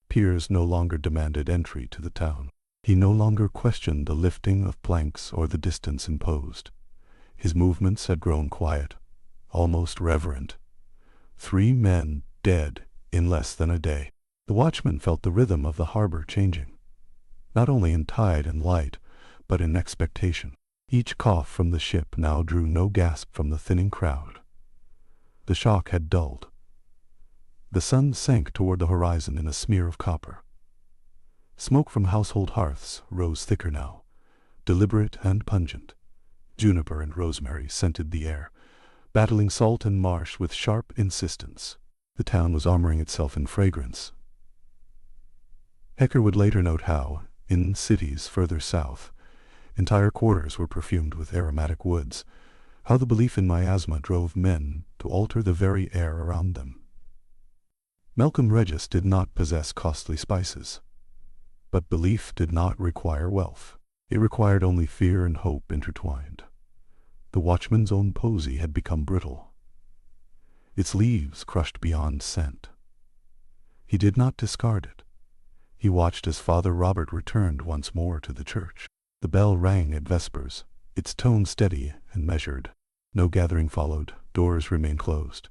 Piers no longer demanded entry to the town. He no longer questioned the lifting of planks or the distance imposed. His movements had grown quiet, almost reverent. 3 men dead in less than a day. The watchman felt the rhythm of the harbor changing, not only in tide and light, but in expectation. Each cough from the ship now drew no gasp from the thinning crowd. The shock had dulled. The sun sank toward the horizon in a smear of copper. Smoke from household hearths rose thicker now, deliberate and pungent. Juniper and rosemary scented the air, battling salt and marsh with sharp insistence. The town was armoring itself in fragrance. Hecker would later note how, in cities further south, entire quarters were perfumed with aromatic woods, how the belief in miasma drove men to alter the very air around them. Melcombe Regis did not possess costly spices, but belief did not require wealth. It required only fear and hope intertwined. The watchman's own posy had become brittle, its leaves crushed beyond scent. He did not discard it. He watched as Father Robert returned once more to the church. The bell rang at vespers, its tone steady and measured. No gathering followed, doors remained closed.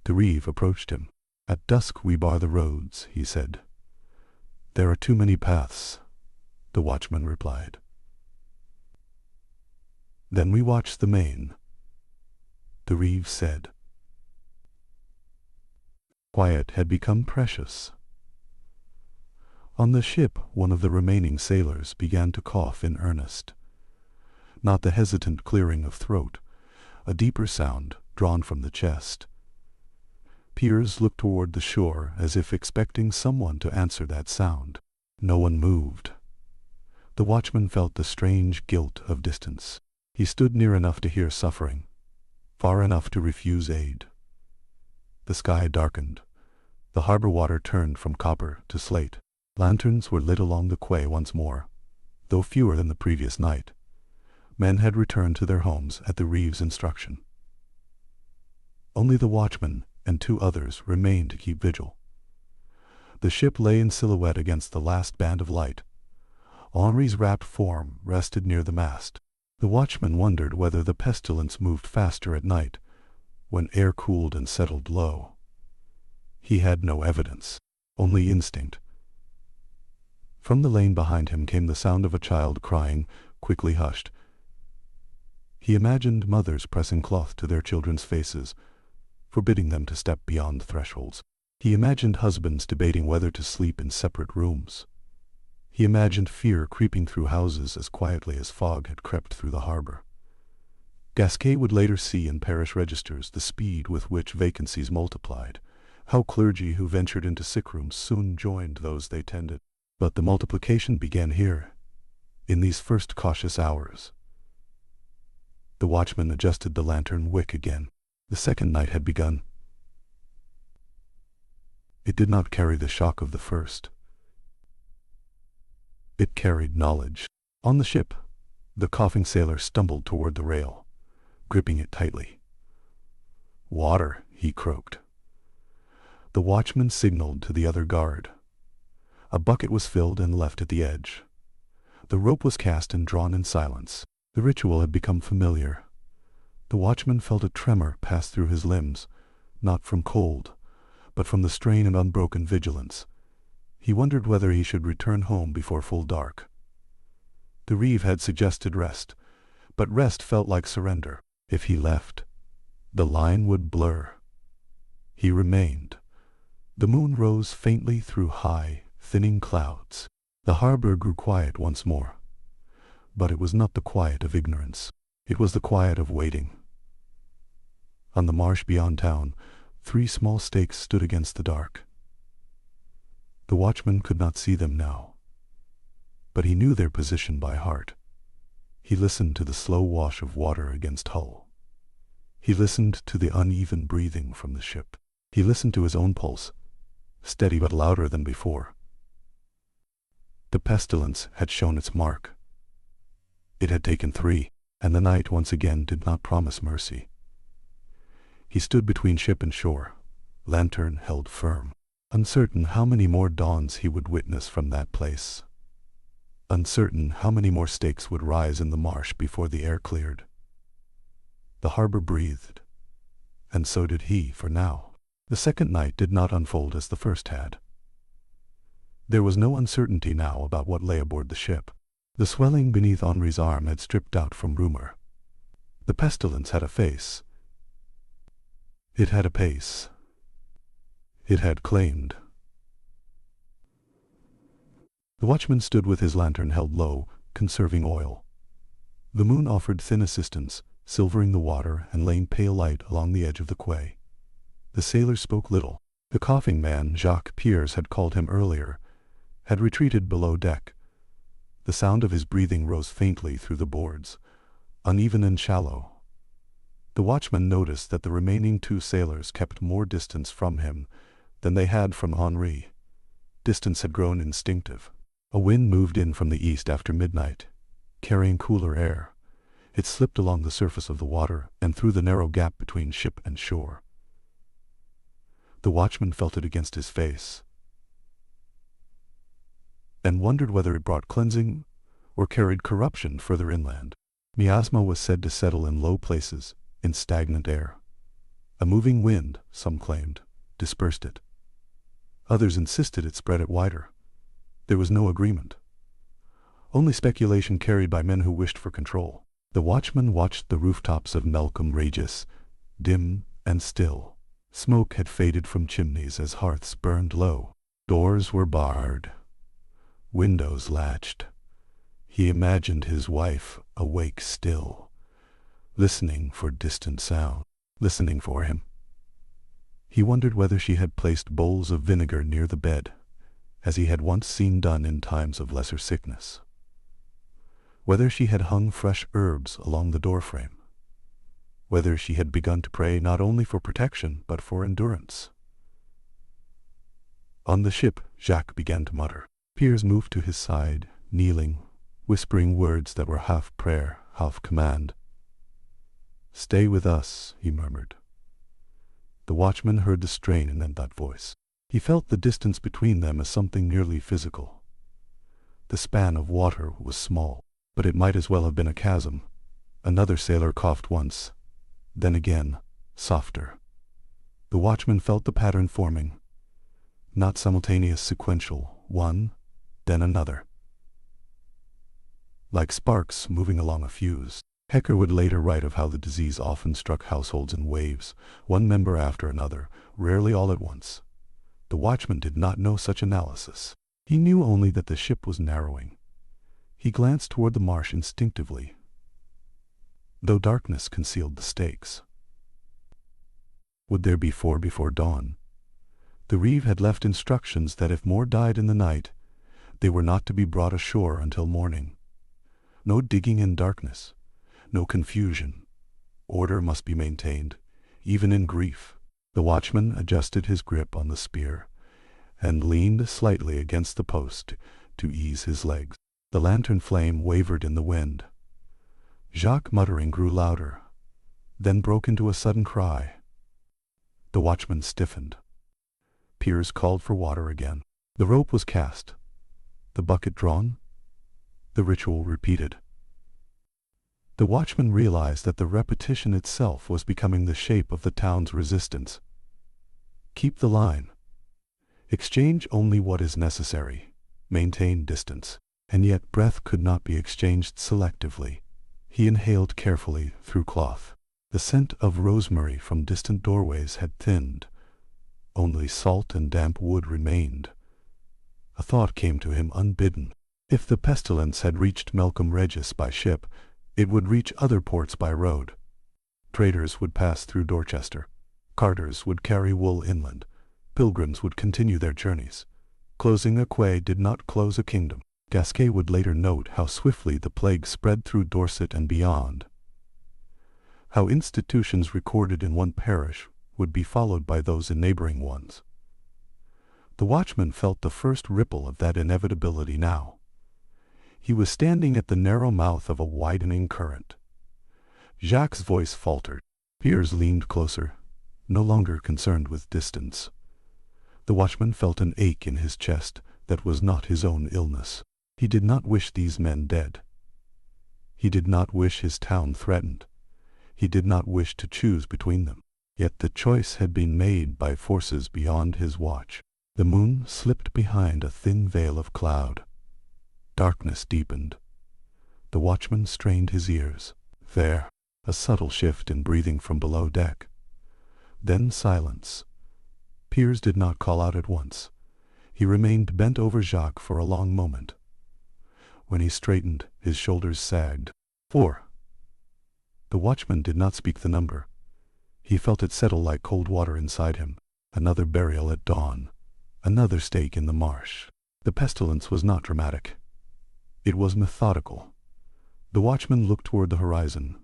The reeve approached him. "At dusk we bar the roads," he said. "There are too many paths," the watchman replied. "Then we watch the main," the reeve said. Quiet had become precious. On the ship, one of the remaining sailors began to cough in earnest. Not the hesitant clearing of throat, a deeper sound drawn from the chest. Piers looked toward the shore as if expecting someone to answer that sound. No one moved. The watchman felt the strange guilt of distance. He stood near enough to hear suffering, far enough to refuse aid. The sky darkened. The harbor water turned from copper to slate. Lanterns were lit along the quay once more, though fewer than the previous night. Men had returned to their homes at the reeve's instruction. Only the watchman and 2 others remained to keep vigil. The ship lay in silhouette against the last band of light. Henri's wrapped form rested near the mast. The watchman wondered whether the pestilence moved faster at night, when air cooled and settled low. He had no evidence, only instinct. From the lane behind him came the sound of a child crying, quickly hushed. He imagined mothers pressing cloth to their children's faces, forbidding them to step beyond thresholds. He imagined husbands debating whether to sleep in separate rooms. He imagined fear creeping through houses as quietly as fog had crept through the harbor. Gasquet would later see in parish registers the speed with which vacancies multiplied, how clergy who ventured into sick rooms soon joined those they tended. But the multiplication began here, in these first cautious hours. The watchman adjusted the lantern wick again. The second night had begun. It did not carry the shock of the first. It carried knowledge. On the ship, the coughing sailor stumbled toward the rail, gripping it tightly. "Water," he croaked. The watchman signaled to the other guard. A bucket was filled and left at the edge. The rope was cast and drawn in silence. The ritual had become familiar. The watchman felt a tremor pass through his limbs, not from cold, but from the strain of unbroken vigilance. He wondered whether he should return home before full dark. The reeve had suggested rest, but rest felt like surrender. If he left, the line would blur. He remained. The moon rose faintly through high, thinning clouds. The harbor grew quiet once more. But it was not the quiet of ignorance. It was the quiet of waiting. On the marsh beyond town, 3 small stakes stood against the dark. The watchman could not see them now, but he knew their position by heart. He listened to the slow wash of water against hull. He listened to the uneven breathing from the ship. He listened to his own pulse, steady but louder than before. The pestilence had shown its mark. It had taken 3, and the night once again did not promise mercy. He stood between ship and shore, lantern held firm, uncertain how many more dawns he would witness from that place, uncertain how many more stakes would rise in the marsh before the air cleared. The harbor breathed, and so did he for now. The second night did not unfold as the first had. There was no uncertainty now about what lay aboard the ship. The swelling beneath Henri's arm had stripped out from rumor. The pestilence had a face. It had a pace. It had claimed. The watchman stood with his lantern held low, conserving oil. The moon offered thin assistance, silvering the water and laying pale light along the edge of the quay. The sailors spoke little. The coughing man, Jacques Piers had called him earlier, had retreated below deck. The sound of his breathing rose faintly through the boards, uneven and shallow. The watchman noticed that the remaining two sailors kept more distance from him than they had from Henri. Distance had grown instinctive. A wind moved in from the east after midnight, carrying cooler air. It slipped along the surface of the water and through the narrow gap between ship and shore. The watchman felt it against his face, and wondered whether it brought cleansing or carried corruption further inland. Miasma was said to settle in low places, in stagnant air. A moving wind, some claimed, dispersed it. Others insisted it spread it wider. There was no agreement. Only speculation carried by men who wished for control. The watchman watched the rooftops of Melcombe Regis, dim and still. Smoke had faded from chimneys as hearths burned low. Doors were barred. Windows latched. He imagined his wife awake still, listening for distant sound, listening for him. He wondered whether she had placed bowls of vinegar near the bed, as he had once seen done in times of lesser sickness. Whether she had hung fresh herbs along the doorframe. Whether she had begun to pray not only for protection but for endurance. On the ship, Jacques began to mutter. Piers moved to his side, kneeling, whispering words that were half prayer, half command. "Stay with us," he murmured. The watchman heard the strain in that voice. He felt the distance between them as something nearly physical. The span of water was small, but it might as well have been a chasm. Another sailor coughed once, then again, softer. The watchman felt the pattern forming, not simultaneous, sequential, one, then another. Like sparks moving along a fuse. Hecker would later write of how the disease often struck households in waves, one member after another, rarely all at once. The watchman did not know such analysis. He knew only that the ship was narrowing. He glanced toward the marsh instinctively, though darkness concealed the stakes. Would there be 4 before dawn? The reeve had left instructions that if more died in the night, they were not to be brought ashore until morning. No digging in darkness, no confusion. Order must be maintained, even in grief. The watchman adjusted his grip on the spear and leaned slightly against the post to ease his legs. The lantern flame wavered in the wind. Jacques' muttering grew louder, then broke into a sudden cry. The watchman stiffened. Piers called for water again. The rope was cast, the bucket drawn, the ritual repeated. The watchman realized that the repetition itself was becoming the shape of the town's resistance. Keep the line. Exchange only what is necessary. Maintain distance. And yet breath could not be exchanged selectively. He inhaled carefully through cloth. The scent of rosemary from distant doorways had thinned. Only salt and damp wood remained. A thought came to him unbidden. If the pestilence had reached Melcombe Regis by ship, it would reach other ports by road. Traders would pass through Dorchester. Carters would carry wool inland. Pilgrims would continue their journeys. Closing a quay did not close a kingdom. Gasquet would later note how swiftly the plague spread through Dorset and beyond. How institutions recorded in one parish would be followed by those in neighboring ones. The watchman felt the first ripple of that inevitability now. He was standing at the narrow mouth of a widening current. Jacques' voice faltered. Piers leaned closer, no longer concerned with distance. The watchman felt an ache in his chest that was not his own illness. He did not wish these men dead. He did not wish his town threatened. He did not wish to choose between them. Yet the choice had been made by forces beyond his watch. The moon slipped behind a thin veil of cloud. Darkness deepened. The watchman strained his ears. There, a subtle shift in breathing from below deck. Then silence. Piers did not call out at once. He remained bent over Jacques for a long moment. When he straightened, his shoulders sagged. 4. The watchman did not speak the number. He felt it settle like cold water inside him. Another burial at dawn. Another stake in the marsh. The pestilence was not dramatic. It was methodical. The watchman looked toward the horizon,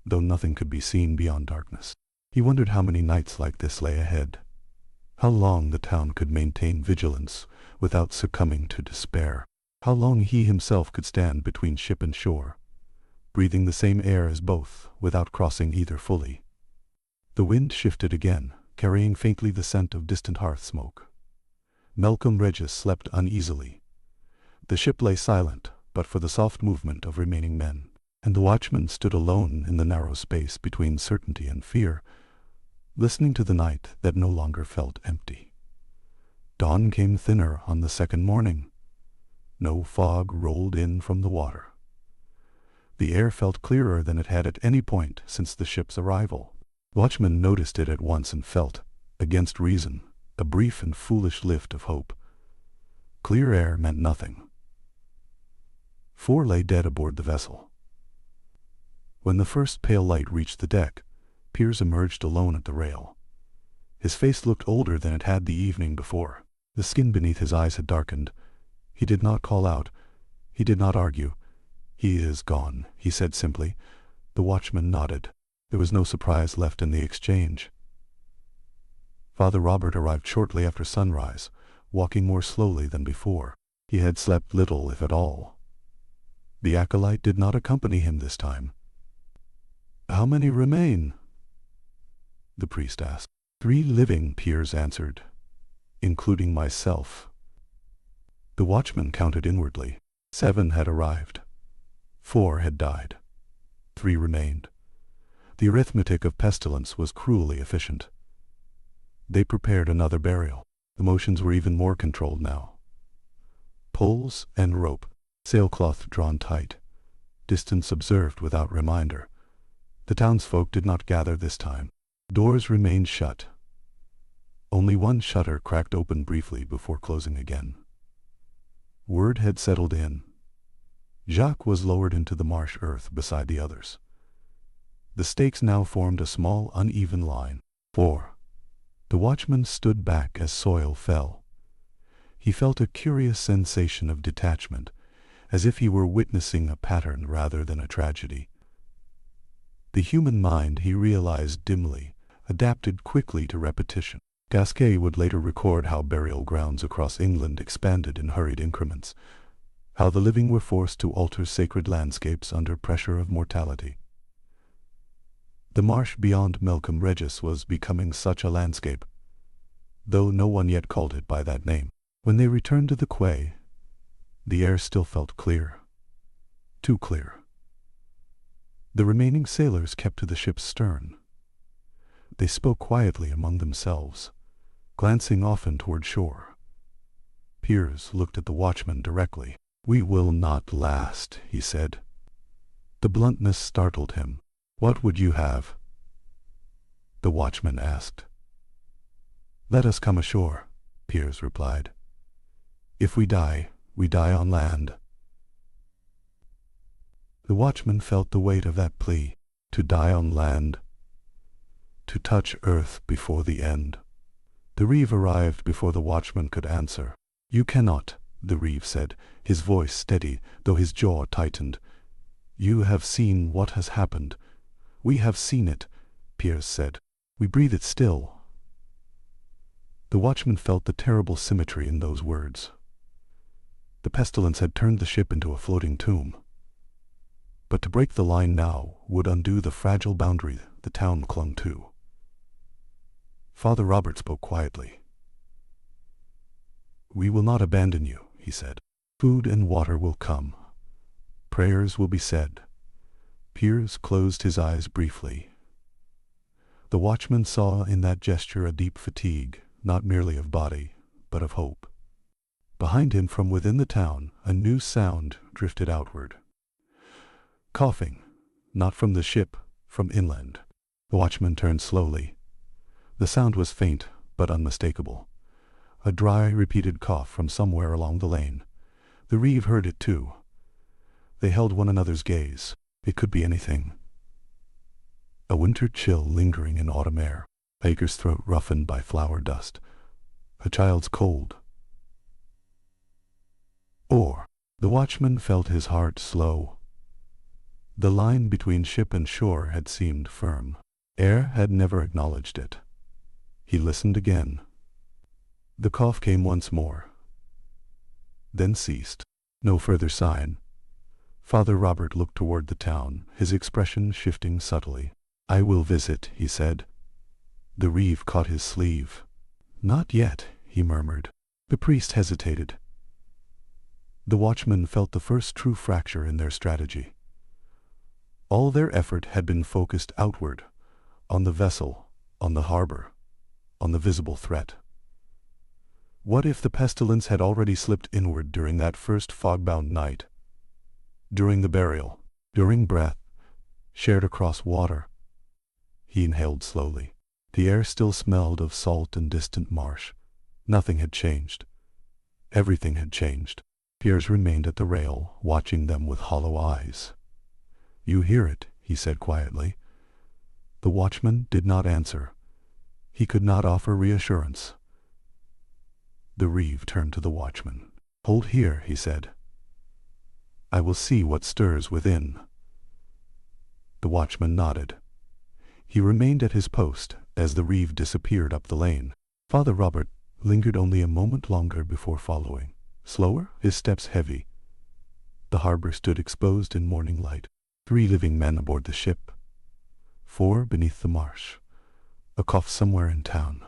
though nothing could be seen beyond darkness. He wondered how many nights like this lay ahead. How long the town could maintain vigilance without succumbing to despair. How long he himself could stand between ship and shore, breathing the same air as both without crossing either fully. The wind shifted again, carrying faintly the scent of distant hearth smoke. Melcombe Regis slept uneasily. The ship lay silent, but for the soft movement of remaining men, and the watchman stood alone in the narrow space between certainty and fear, listening to the night that no longer felt empty. Dawn came thinner on the second morning. No fog rolled in from the water. The air felt clearer than it had at any point since the ship's arrival. The watchman noticed it at once and felt, against reason, a brief and foolish lift of hope. Clear air meant nothing. 4 lay dead aboard the vessel. When the first pale light reached the deck, Piers emerged alone at the rail. His face looked older than it had the evening before. The skin beneath his eyes had darkened. He did not call out. He did not argue. "He is gone," he said simply. The watchman nodded. There was no surprise left in the exchange. Father Robert arrived shortly after sunrise, walking more slowly than before. He had slept little, if at all. The acolyte did not accompany him this time. "How many remain?" the priest asked. 3 living, Piers answered, "including myself." The watchman counted inwardly. 7 had arrived. 4 had died. 3 remained. The arithmetic of pestilence was cruelly efficient. They prepared another burial. The motions were even more controlled now. Poles and rope, sailcloth drawn tight, distance observed without reminder. The townsfolk did not gather this time. Doors remained shut. Only one shutter cracked open briefly before closing again. Word had settled in. Jacques was lowered into the marsh earth beside the others. The stakes now formed a small, uneven line. 4. The watchman stood back as soil fell. He felt a curious sensation of detachment, as if he were witnessing a pattern rather than a tragedy. The human mind, he realized dimly, adapted quickly to repetition. Gasquet would later record how burial grounds across England expanded in hurried increments, how the living were forced to alter sacred landscapes under pressure of mortality. The marsh beyond Melcombe Regis was becoming such a landscape, though no one yet called it by that name. When they returned to the quay, the air still felt clear. Too clear. The remaining sailors kept to the ship's stern. They spoke quietly among themselves, glancing often toward shore. Piers looked at the watchman directly. "We will not last," he said. The bluntness startled him. "What would you have?" the watchman asked. "Let us come ashore," Piers replied. "If we die on land." The watchman felt the weight of that plea. To die on land. To touch earth before the end. The reeve arrived before the watchman could answer. "You cannot," the reeve said, his voice steady, though his jaw tightened. "You have seen what has happened." "We have seen it," Piers said. "We breathe it still." The watchman felt the terrible symmetry in those words. The pestilence had turned the ship into a floating tomb. But to break the line now would undo the fragile boundary the town clung to. Father Robert spoke quietly. "We will not abandon you," he said. "Food and water will come. Prayers will be said." Piers closed his eyes briefly. The watchman saw in that gesture a deep fatigue, not merely of body, but of hope. Behind him, from within the town, a new sound drifted outward. Coughing, not from the ship, from inland. The watchman turned slowly. The sound was faint, but unmistakable. A dry, repeated cough from somewhere along the lane. The reeve heard it too. They held one another's gaze. It could be anything. A winter chill lingering in autumn air. A baker's throat roughened by flour dust. A child's cold. Or, the watchman felt his heart slow. The line between ship and shore had seemed firm. Air had never acknowledged it. He listened again. The cough came once more, then ceased. No further sign. Father Robert looked toward the town, his expression shifting subtly. "I will visit," he said. The reeve caught his sleeve. "Not yet," he murmured. The priest hesitated. The watchmen felt the first true fracture in their strategy. All their effort had been focused outward, on the vessel, on the harbor, on the visible threat. What if the pestilence had already slipped inward during that first fog-bound night? During the burial, during breath, shared across water. He inhaled slowly. The air still smelled of salt and distant marsh. Nothing had changed. Everything had changed. Piers remained at the rail, watching them with hollow eyes. "You hear it," he said quietly. The watchman did not answer. He could not offer reassurance. The reeve turned to the watchman. "Hold here," he said. "I will see what stirs within." The watchman nodded. He remained at his post as the reeve disappeared up the lane. Father Robert lingered only a moment longer before following. Slower, his steps heavy. The harbor stood exposed in morning light. 3 living men aboard the ship. 4 beneath the marsh. A cough somewhere in town.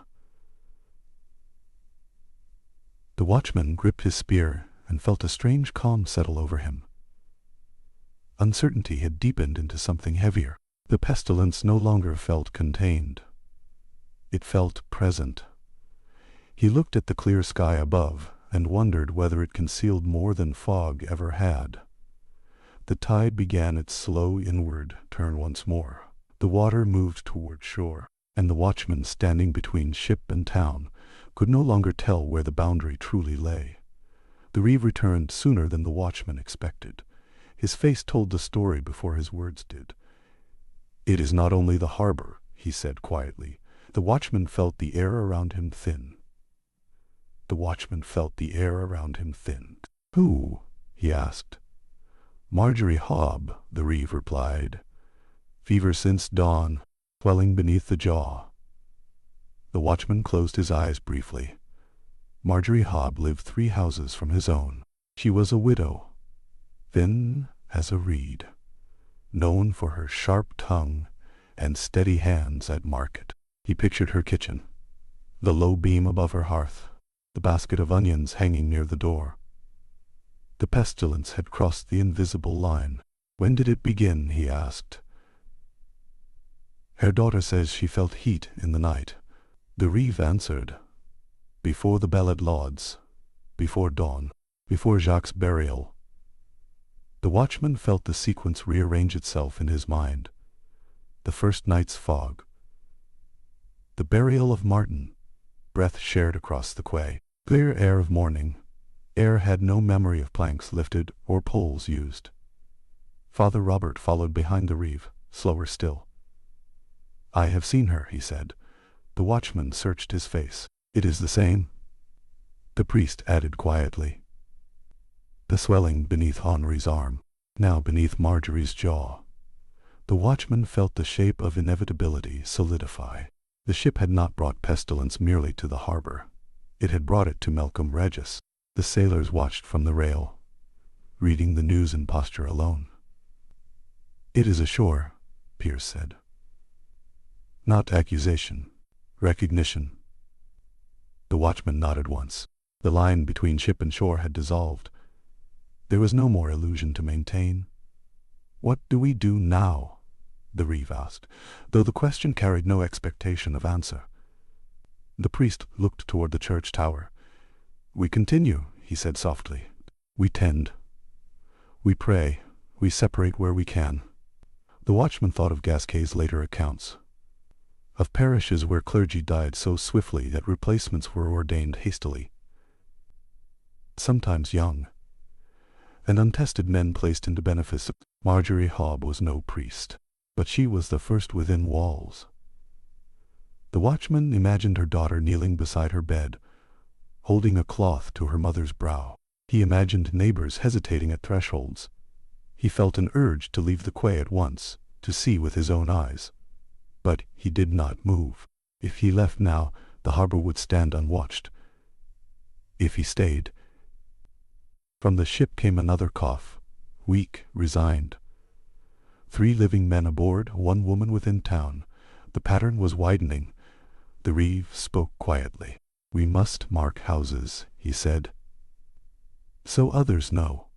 The watchman gripped his spear and felt a strange calm settle over him. Uncertainty had deepened into something heavier. The pestilence no longer felt contained. It felt present. He looked at the clear sky above and wondered whether it concealed more than fog ever had. The tide began its slow inward turn once more. The water moved toward shore, and the watchman standing between ship and town could no longer tell where the boundary truly lay. The reeve returned sooner than the watchman expected. His face told the story before his words did. "It is not only the harbor," he said quietly. The watchman felt the air around him thin. The watchman felt the air around him thin. "Who?" he asked. "Marjorie Hobb," the reeve replied. "Fever since dawn, swelling beneath the jaw." The watchman closed his eyes briefly. Marjorie Hobb lived 3 houses from his own. She was a widow, thin as a reed, known for her sharp tongue and steady hands at market. He pictured her kitchen, the low beam above her hearth, the basket of onions hanging near the door. The pestilence had crossed the invisible line. "When did it begin?" he asked. "Her daughter says she felt heat in the night." The reeve answered, "Before the ballad lauds, before dawn, before Jacques' burial." The watchman felt the sequence rearrange itself in his mind. The first night's fog. The burial of Martin. Breath shared across the quay. Clear air of morning. Air had no memory of planks lifted or poles used. Father Robert followed behind the reeve, slower still. "I have seen her," he said. The watchman searched his face. "It is the same?" The priest added quietly. The swelling beneath Henri's arm, now beneath Marjorie's jaw. The watchman felt the shape of inevitability solidify. The ship had not brought pestilence merely to the harbor. It had brought it to Melcombe Regis. The sailors watched from the rail, reading the news in posture alone. "It is ashore," Piers said. "Not accusation. Recognition." The watchman nodded once. The line between ship and shore had dissolved. There was no more illusion to maintain. "What do we do now?" the reeve asked, though the question carried no expectation of answer. The priest looked toward the church tower. "We continue," he said softly. "We tend. We pray. We separate where we can." The watchman thought of Gasquet's later accounts, of parishes where clergy died so swiftly that replacements were ordained hastily, sometimes young, and untested men placed into benefice. Marjorie Hobb was no priest, but she was the first within walls. The watchman imagined her daughter kneeling beside her bed, holding a cloth to her mother's brow. He imagined neighbors hesitating at thresholds. He felt an urge to leave the quay at once, to see with his own eyes. But he did not move. If he left now, the harbor would stand unwatched. If he stayed... From the ship came another cough, weak, resigned. 3 living men aboard, 1 woman within town. The pattern was widening. The reeve spoke quietly. "We must mark houses," he said, "so others know."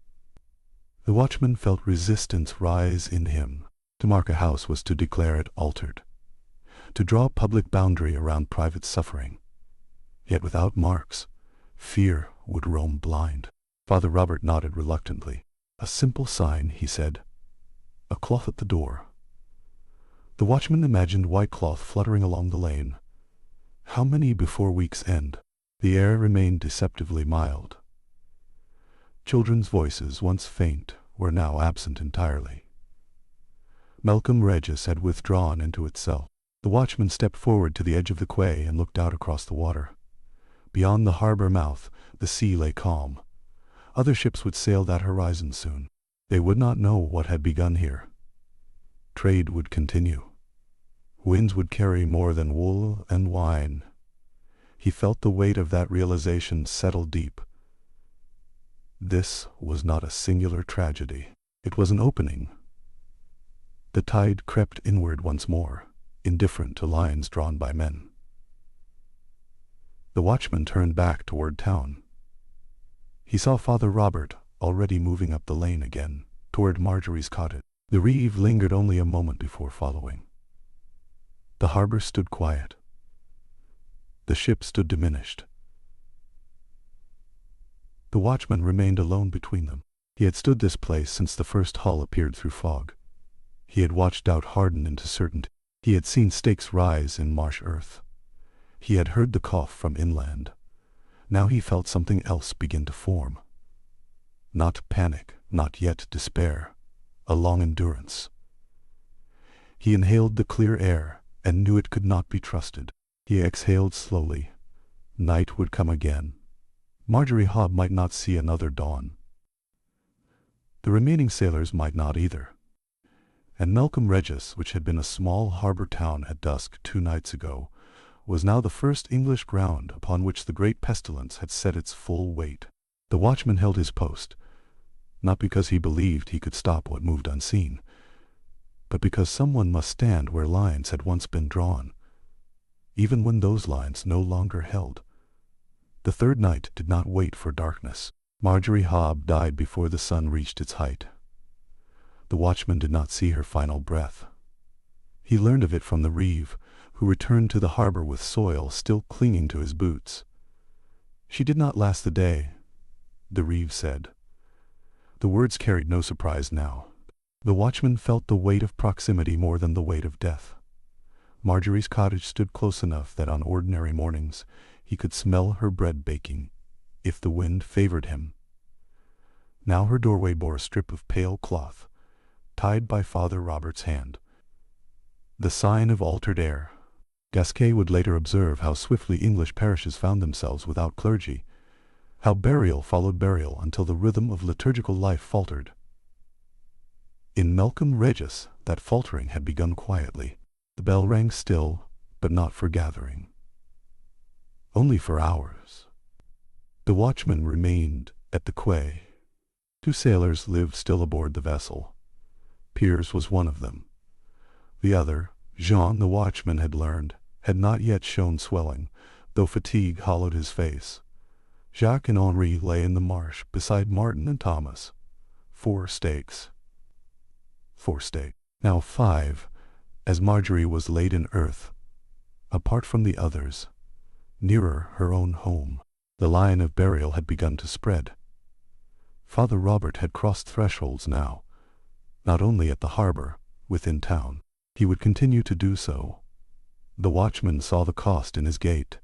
The watchman felt resistance rise in him. To mark a house was to declare it altered, to draw public boundary around private suffering. Yet without marks, fear would roam blind. Father Robert nodded reluctantly. "A simple sign," he said. "A cloth at the door." The watchman imagined white cloth fluttering along the lane. How many before week's end? The air remained deceptively mild. Children's voices, once faint, were now absent entirely. Melcombe Regis had withdrawn into itself. The watchman stepped forward to the edge of the quay and looked out across the water. Beyond the harbor mouth, the sea lay calm. Other ships would sail that horizon soon. They would not know what had begun here. Trade would continue. Winds would carry more than wool and wine. He felt the weight of that realization settle deep. This was not a singular tragedy. It was an opening. The tide crept inward once more, indifferent to lines drawn by men. The watchman turned back toward town. He saw Father Robert already moving up the lane again, toward Marjorie's cottage. The reeve lingered only a moment before following. The harbor stood quiet. The ship stood diminished. The watchman remained alone between them. He had stood this place since the first hull appeared through fog. He had watched doubt harden into certainty. He had seen stakes rise in marsh earth. He had heard the cough from inland. Now he felt something else begin to form. Not panic, not yet despair, a long endurance. He inhaled the clear air and knew it could not be trusted. He exhaled slowly. Night would come again. Marjorie Hobb might not see another dawn. The remaining sailors might not either. And Melcombe Regis, which had been a small harbor town at dusk 2 nights ago, was now the first English ground upon which the great pestilence had set its full weight. The watchman held his post, not because he believed he could stop what moved unseen, but because someone must stand where lines had once been drawn, even when those lines no longer held. The 3rd night did not wait for darkness. Marjorie Hobb died before the sun reached its height. The watchman did not see her final breath. He learned of it from the reeve, who returned to the harbor with soil still clinging to his boots. "She did not last the day," the reeve said. The words carried no surprise now. The watchman felt the weight of proximity more than the weight of death. Marjorie's cottage stood close enough that on ordinary mornings he could smell her bread baking, if the wind favored him. Now her doorway bore a strip of pale cloth, tied by Father Robert's hand. The sign of altered air. Gasquet would later observe how swiftly English parishes found themselves without clergy, how burial followed burial until the rhythm of liturgical life faltered. In Melcombe Regis, that faltering had begun quietly. The bell rang still, but not for gathering. Only for hours. The watchman remained at the quay. 2 sailors lived still aboard the vessel. Piers was one of them. The other, Jean, the watchman had learned, had not yet shown swelling, though fatigue hollowed his face. Jacques and Henri lay in the marsh beside Martin and Thomas. 4 stakes. 4 stakes. Now 5, As Marjorie was laid in earth, apart from the others, nearer her own home, the line of burial had begun to spread. Father Robert had crossed thresholds now, not only at the harbor, within town. He would continue to do so. The watchman saw the cost in his gait.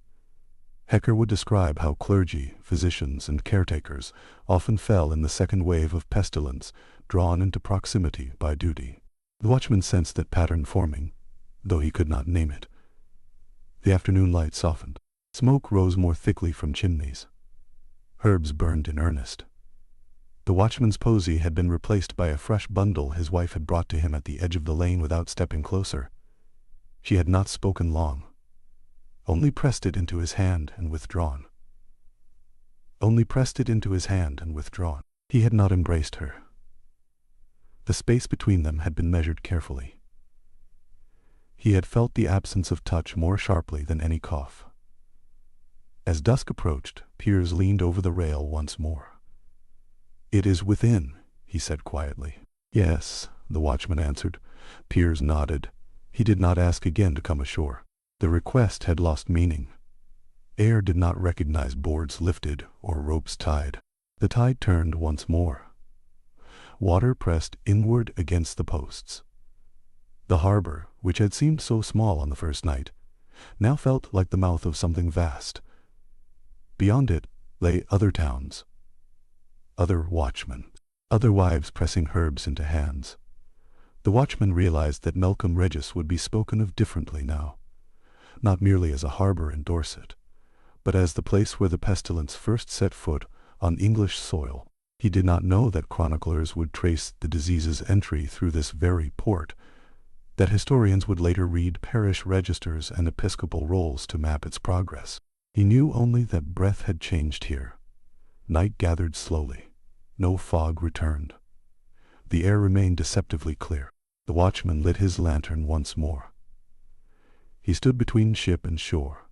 Hecker would describe how clergy, physicians, and caretakers often fell in the second wave of pestilence, drawn into proximity by duty. The watchman sensed that pattern forming, though he could not name it. The afternoon light softened. Smoke rose more thickly from chimneys. Herbs burned in earnest. The watchman's posy had been replaced by a fresh bundle his wife had brought to him at the edge of the lane without stepping closer. She had not spoken long, only pressed it into his hand and withdrawn. He had not embraced her. The space between them had been measured carefully. He had felt the absence of touch more sharply than any cough. As dusk approached, Piers leaned over the rail once more. "It is within," he said quietly. "Yes," the watchman answered. Piers nodded. He did not ask again to come ashore. The request had lost meaning. Air did not recognize boards lifted or ropes tied. The tide turned once more. Water pressed inward against the posts. The harbor, which had seemed so small on the first night, now felt like the mouth of something vast. Beyond it lay other towns, other watchmen, other wives pressing herbs into hands. The watchman realized that Melcombe Regis would be spoken of differently now, not merely as a harbor in Dorset, but as the place where the pestilence first set foot on English soil. He did not know that chroniclers would trace the disease's entry through this very port, that historians would later read parish registers and episcopal rolls to map its progress. He knew only that breath had changed here. Night gathered slowly. No fog returned. The air remained deceptively clear. The watchman lit his lantern once more. He stood between ship and shore,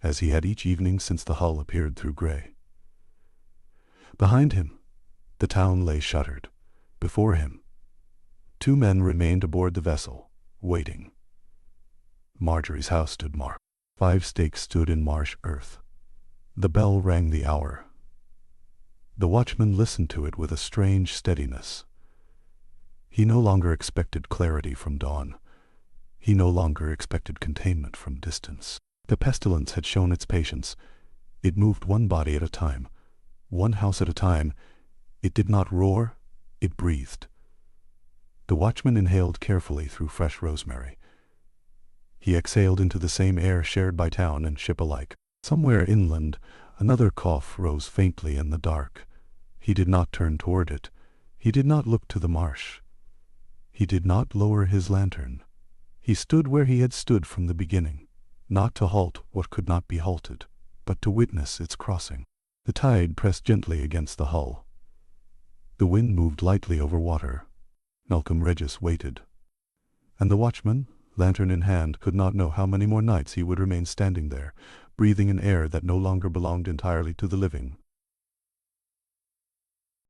as he had each evening since the hull appeared through grey. Behind him, the town lay shuttered. Before him, 2 men remained aboard the vessel, waiting. Marjorie's house stood marked. 5 stakes stood in marsh earth. The bell rang the hour. The watchman listened to it with a strange steadiness. He no longer expected clarity from dawn. He no longer expected containment from distance. The pestilence had shown its patience. It moved one body at a time, one house at a time. It did not roar, it breathed. The watchman inhaled carefully through fresh rosemary. He exhaled into the same air shared by town and ship alike. Somewhere inland, another cough rose faintly in the dark. He did not turn toward it. He did not look to the marsh. He did not lower his lantern. He stood where he had stood from the beginning, not to halt what could not be halted, but to witness its crossing. The tide pressed gently against the hull. The wind moved lightly over water. Melcombe Regis waited. And the watchman, lantern in hand, could not know how many more nights he would remain standing there, breathing an air that no longer belonged entirely to the living,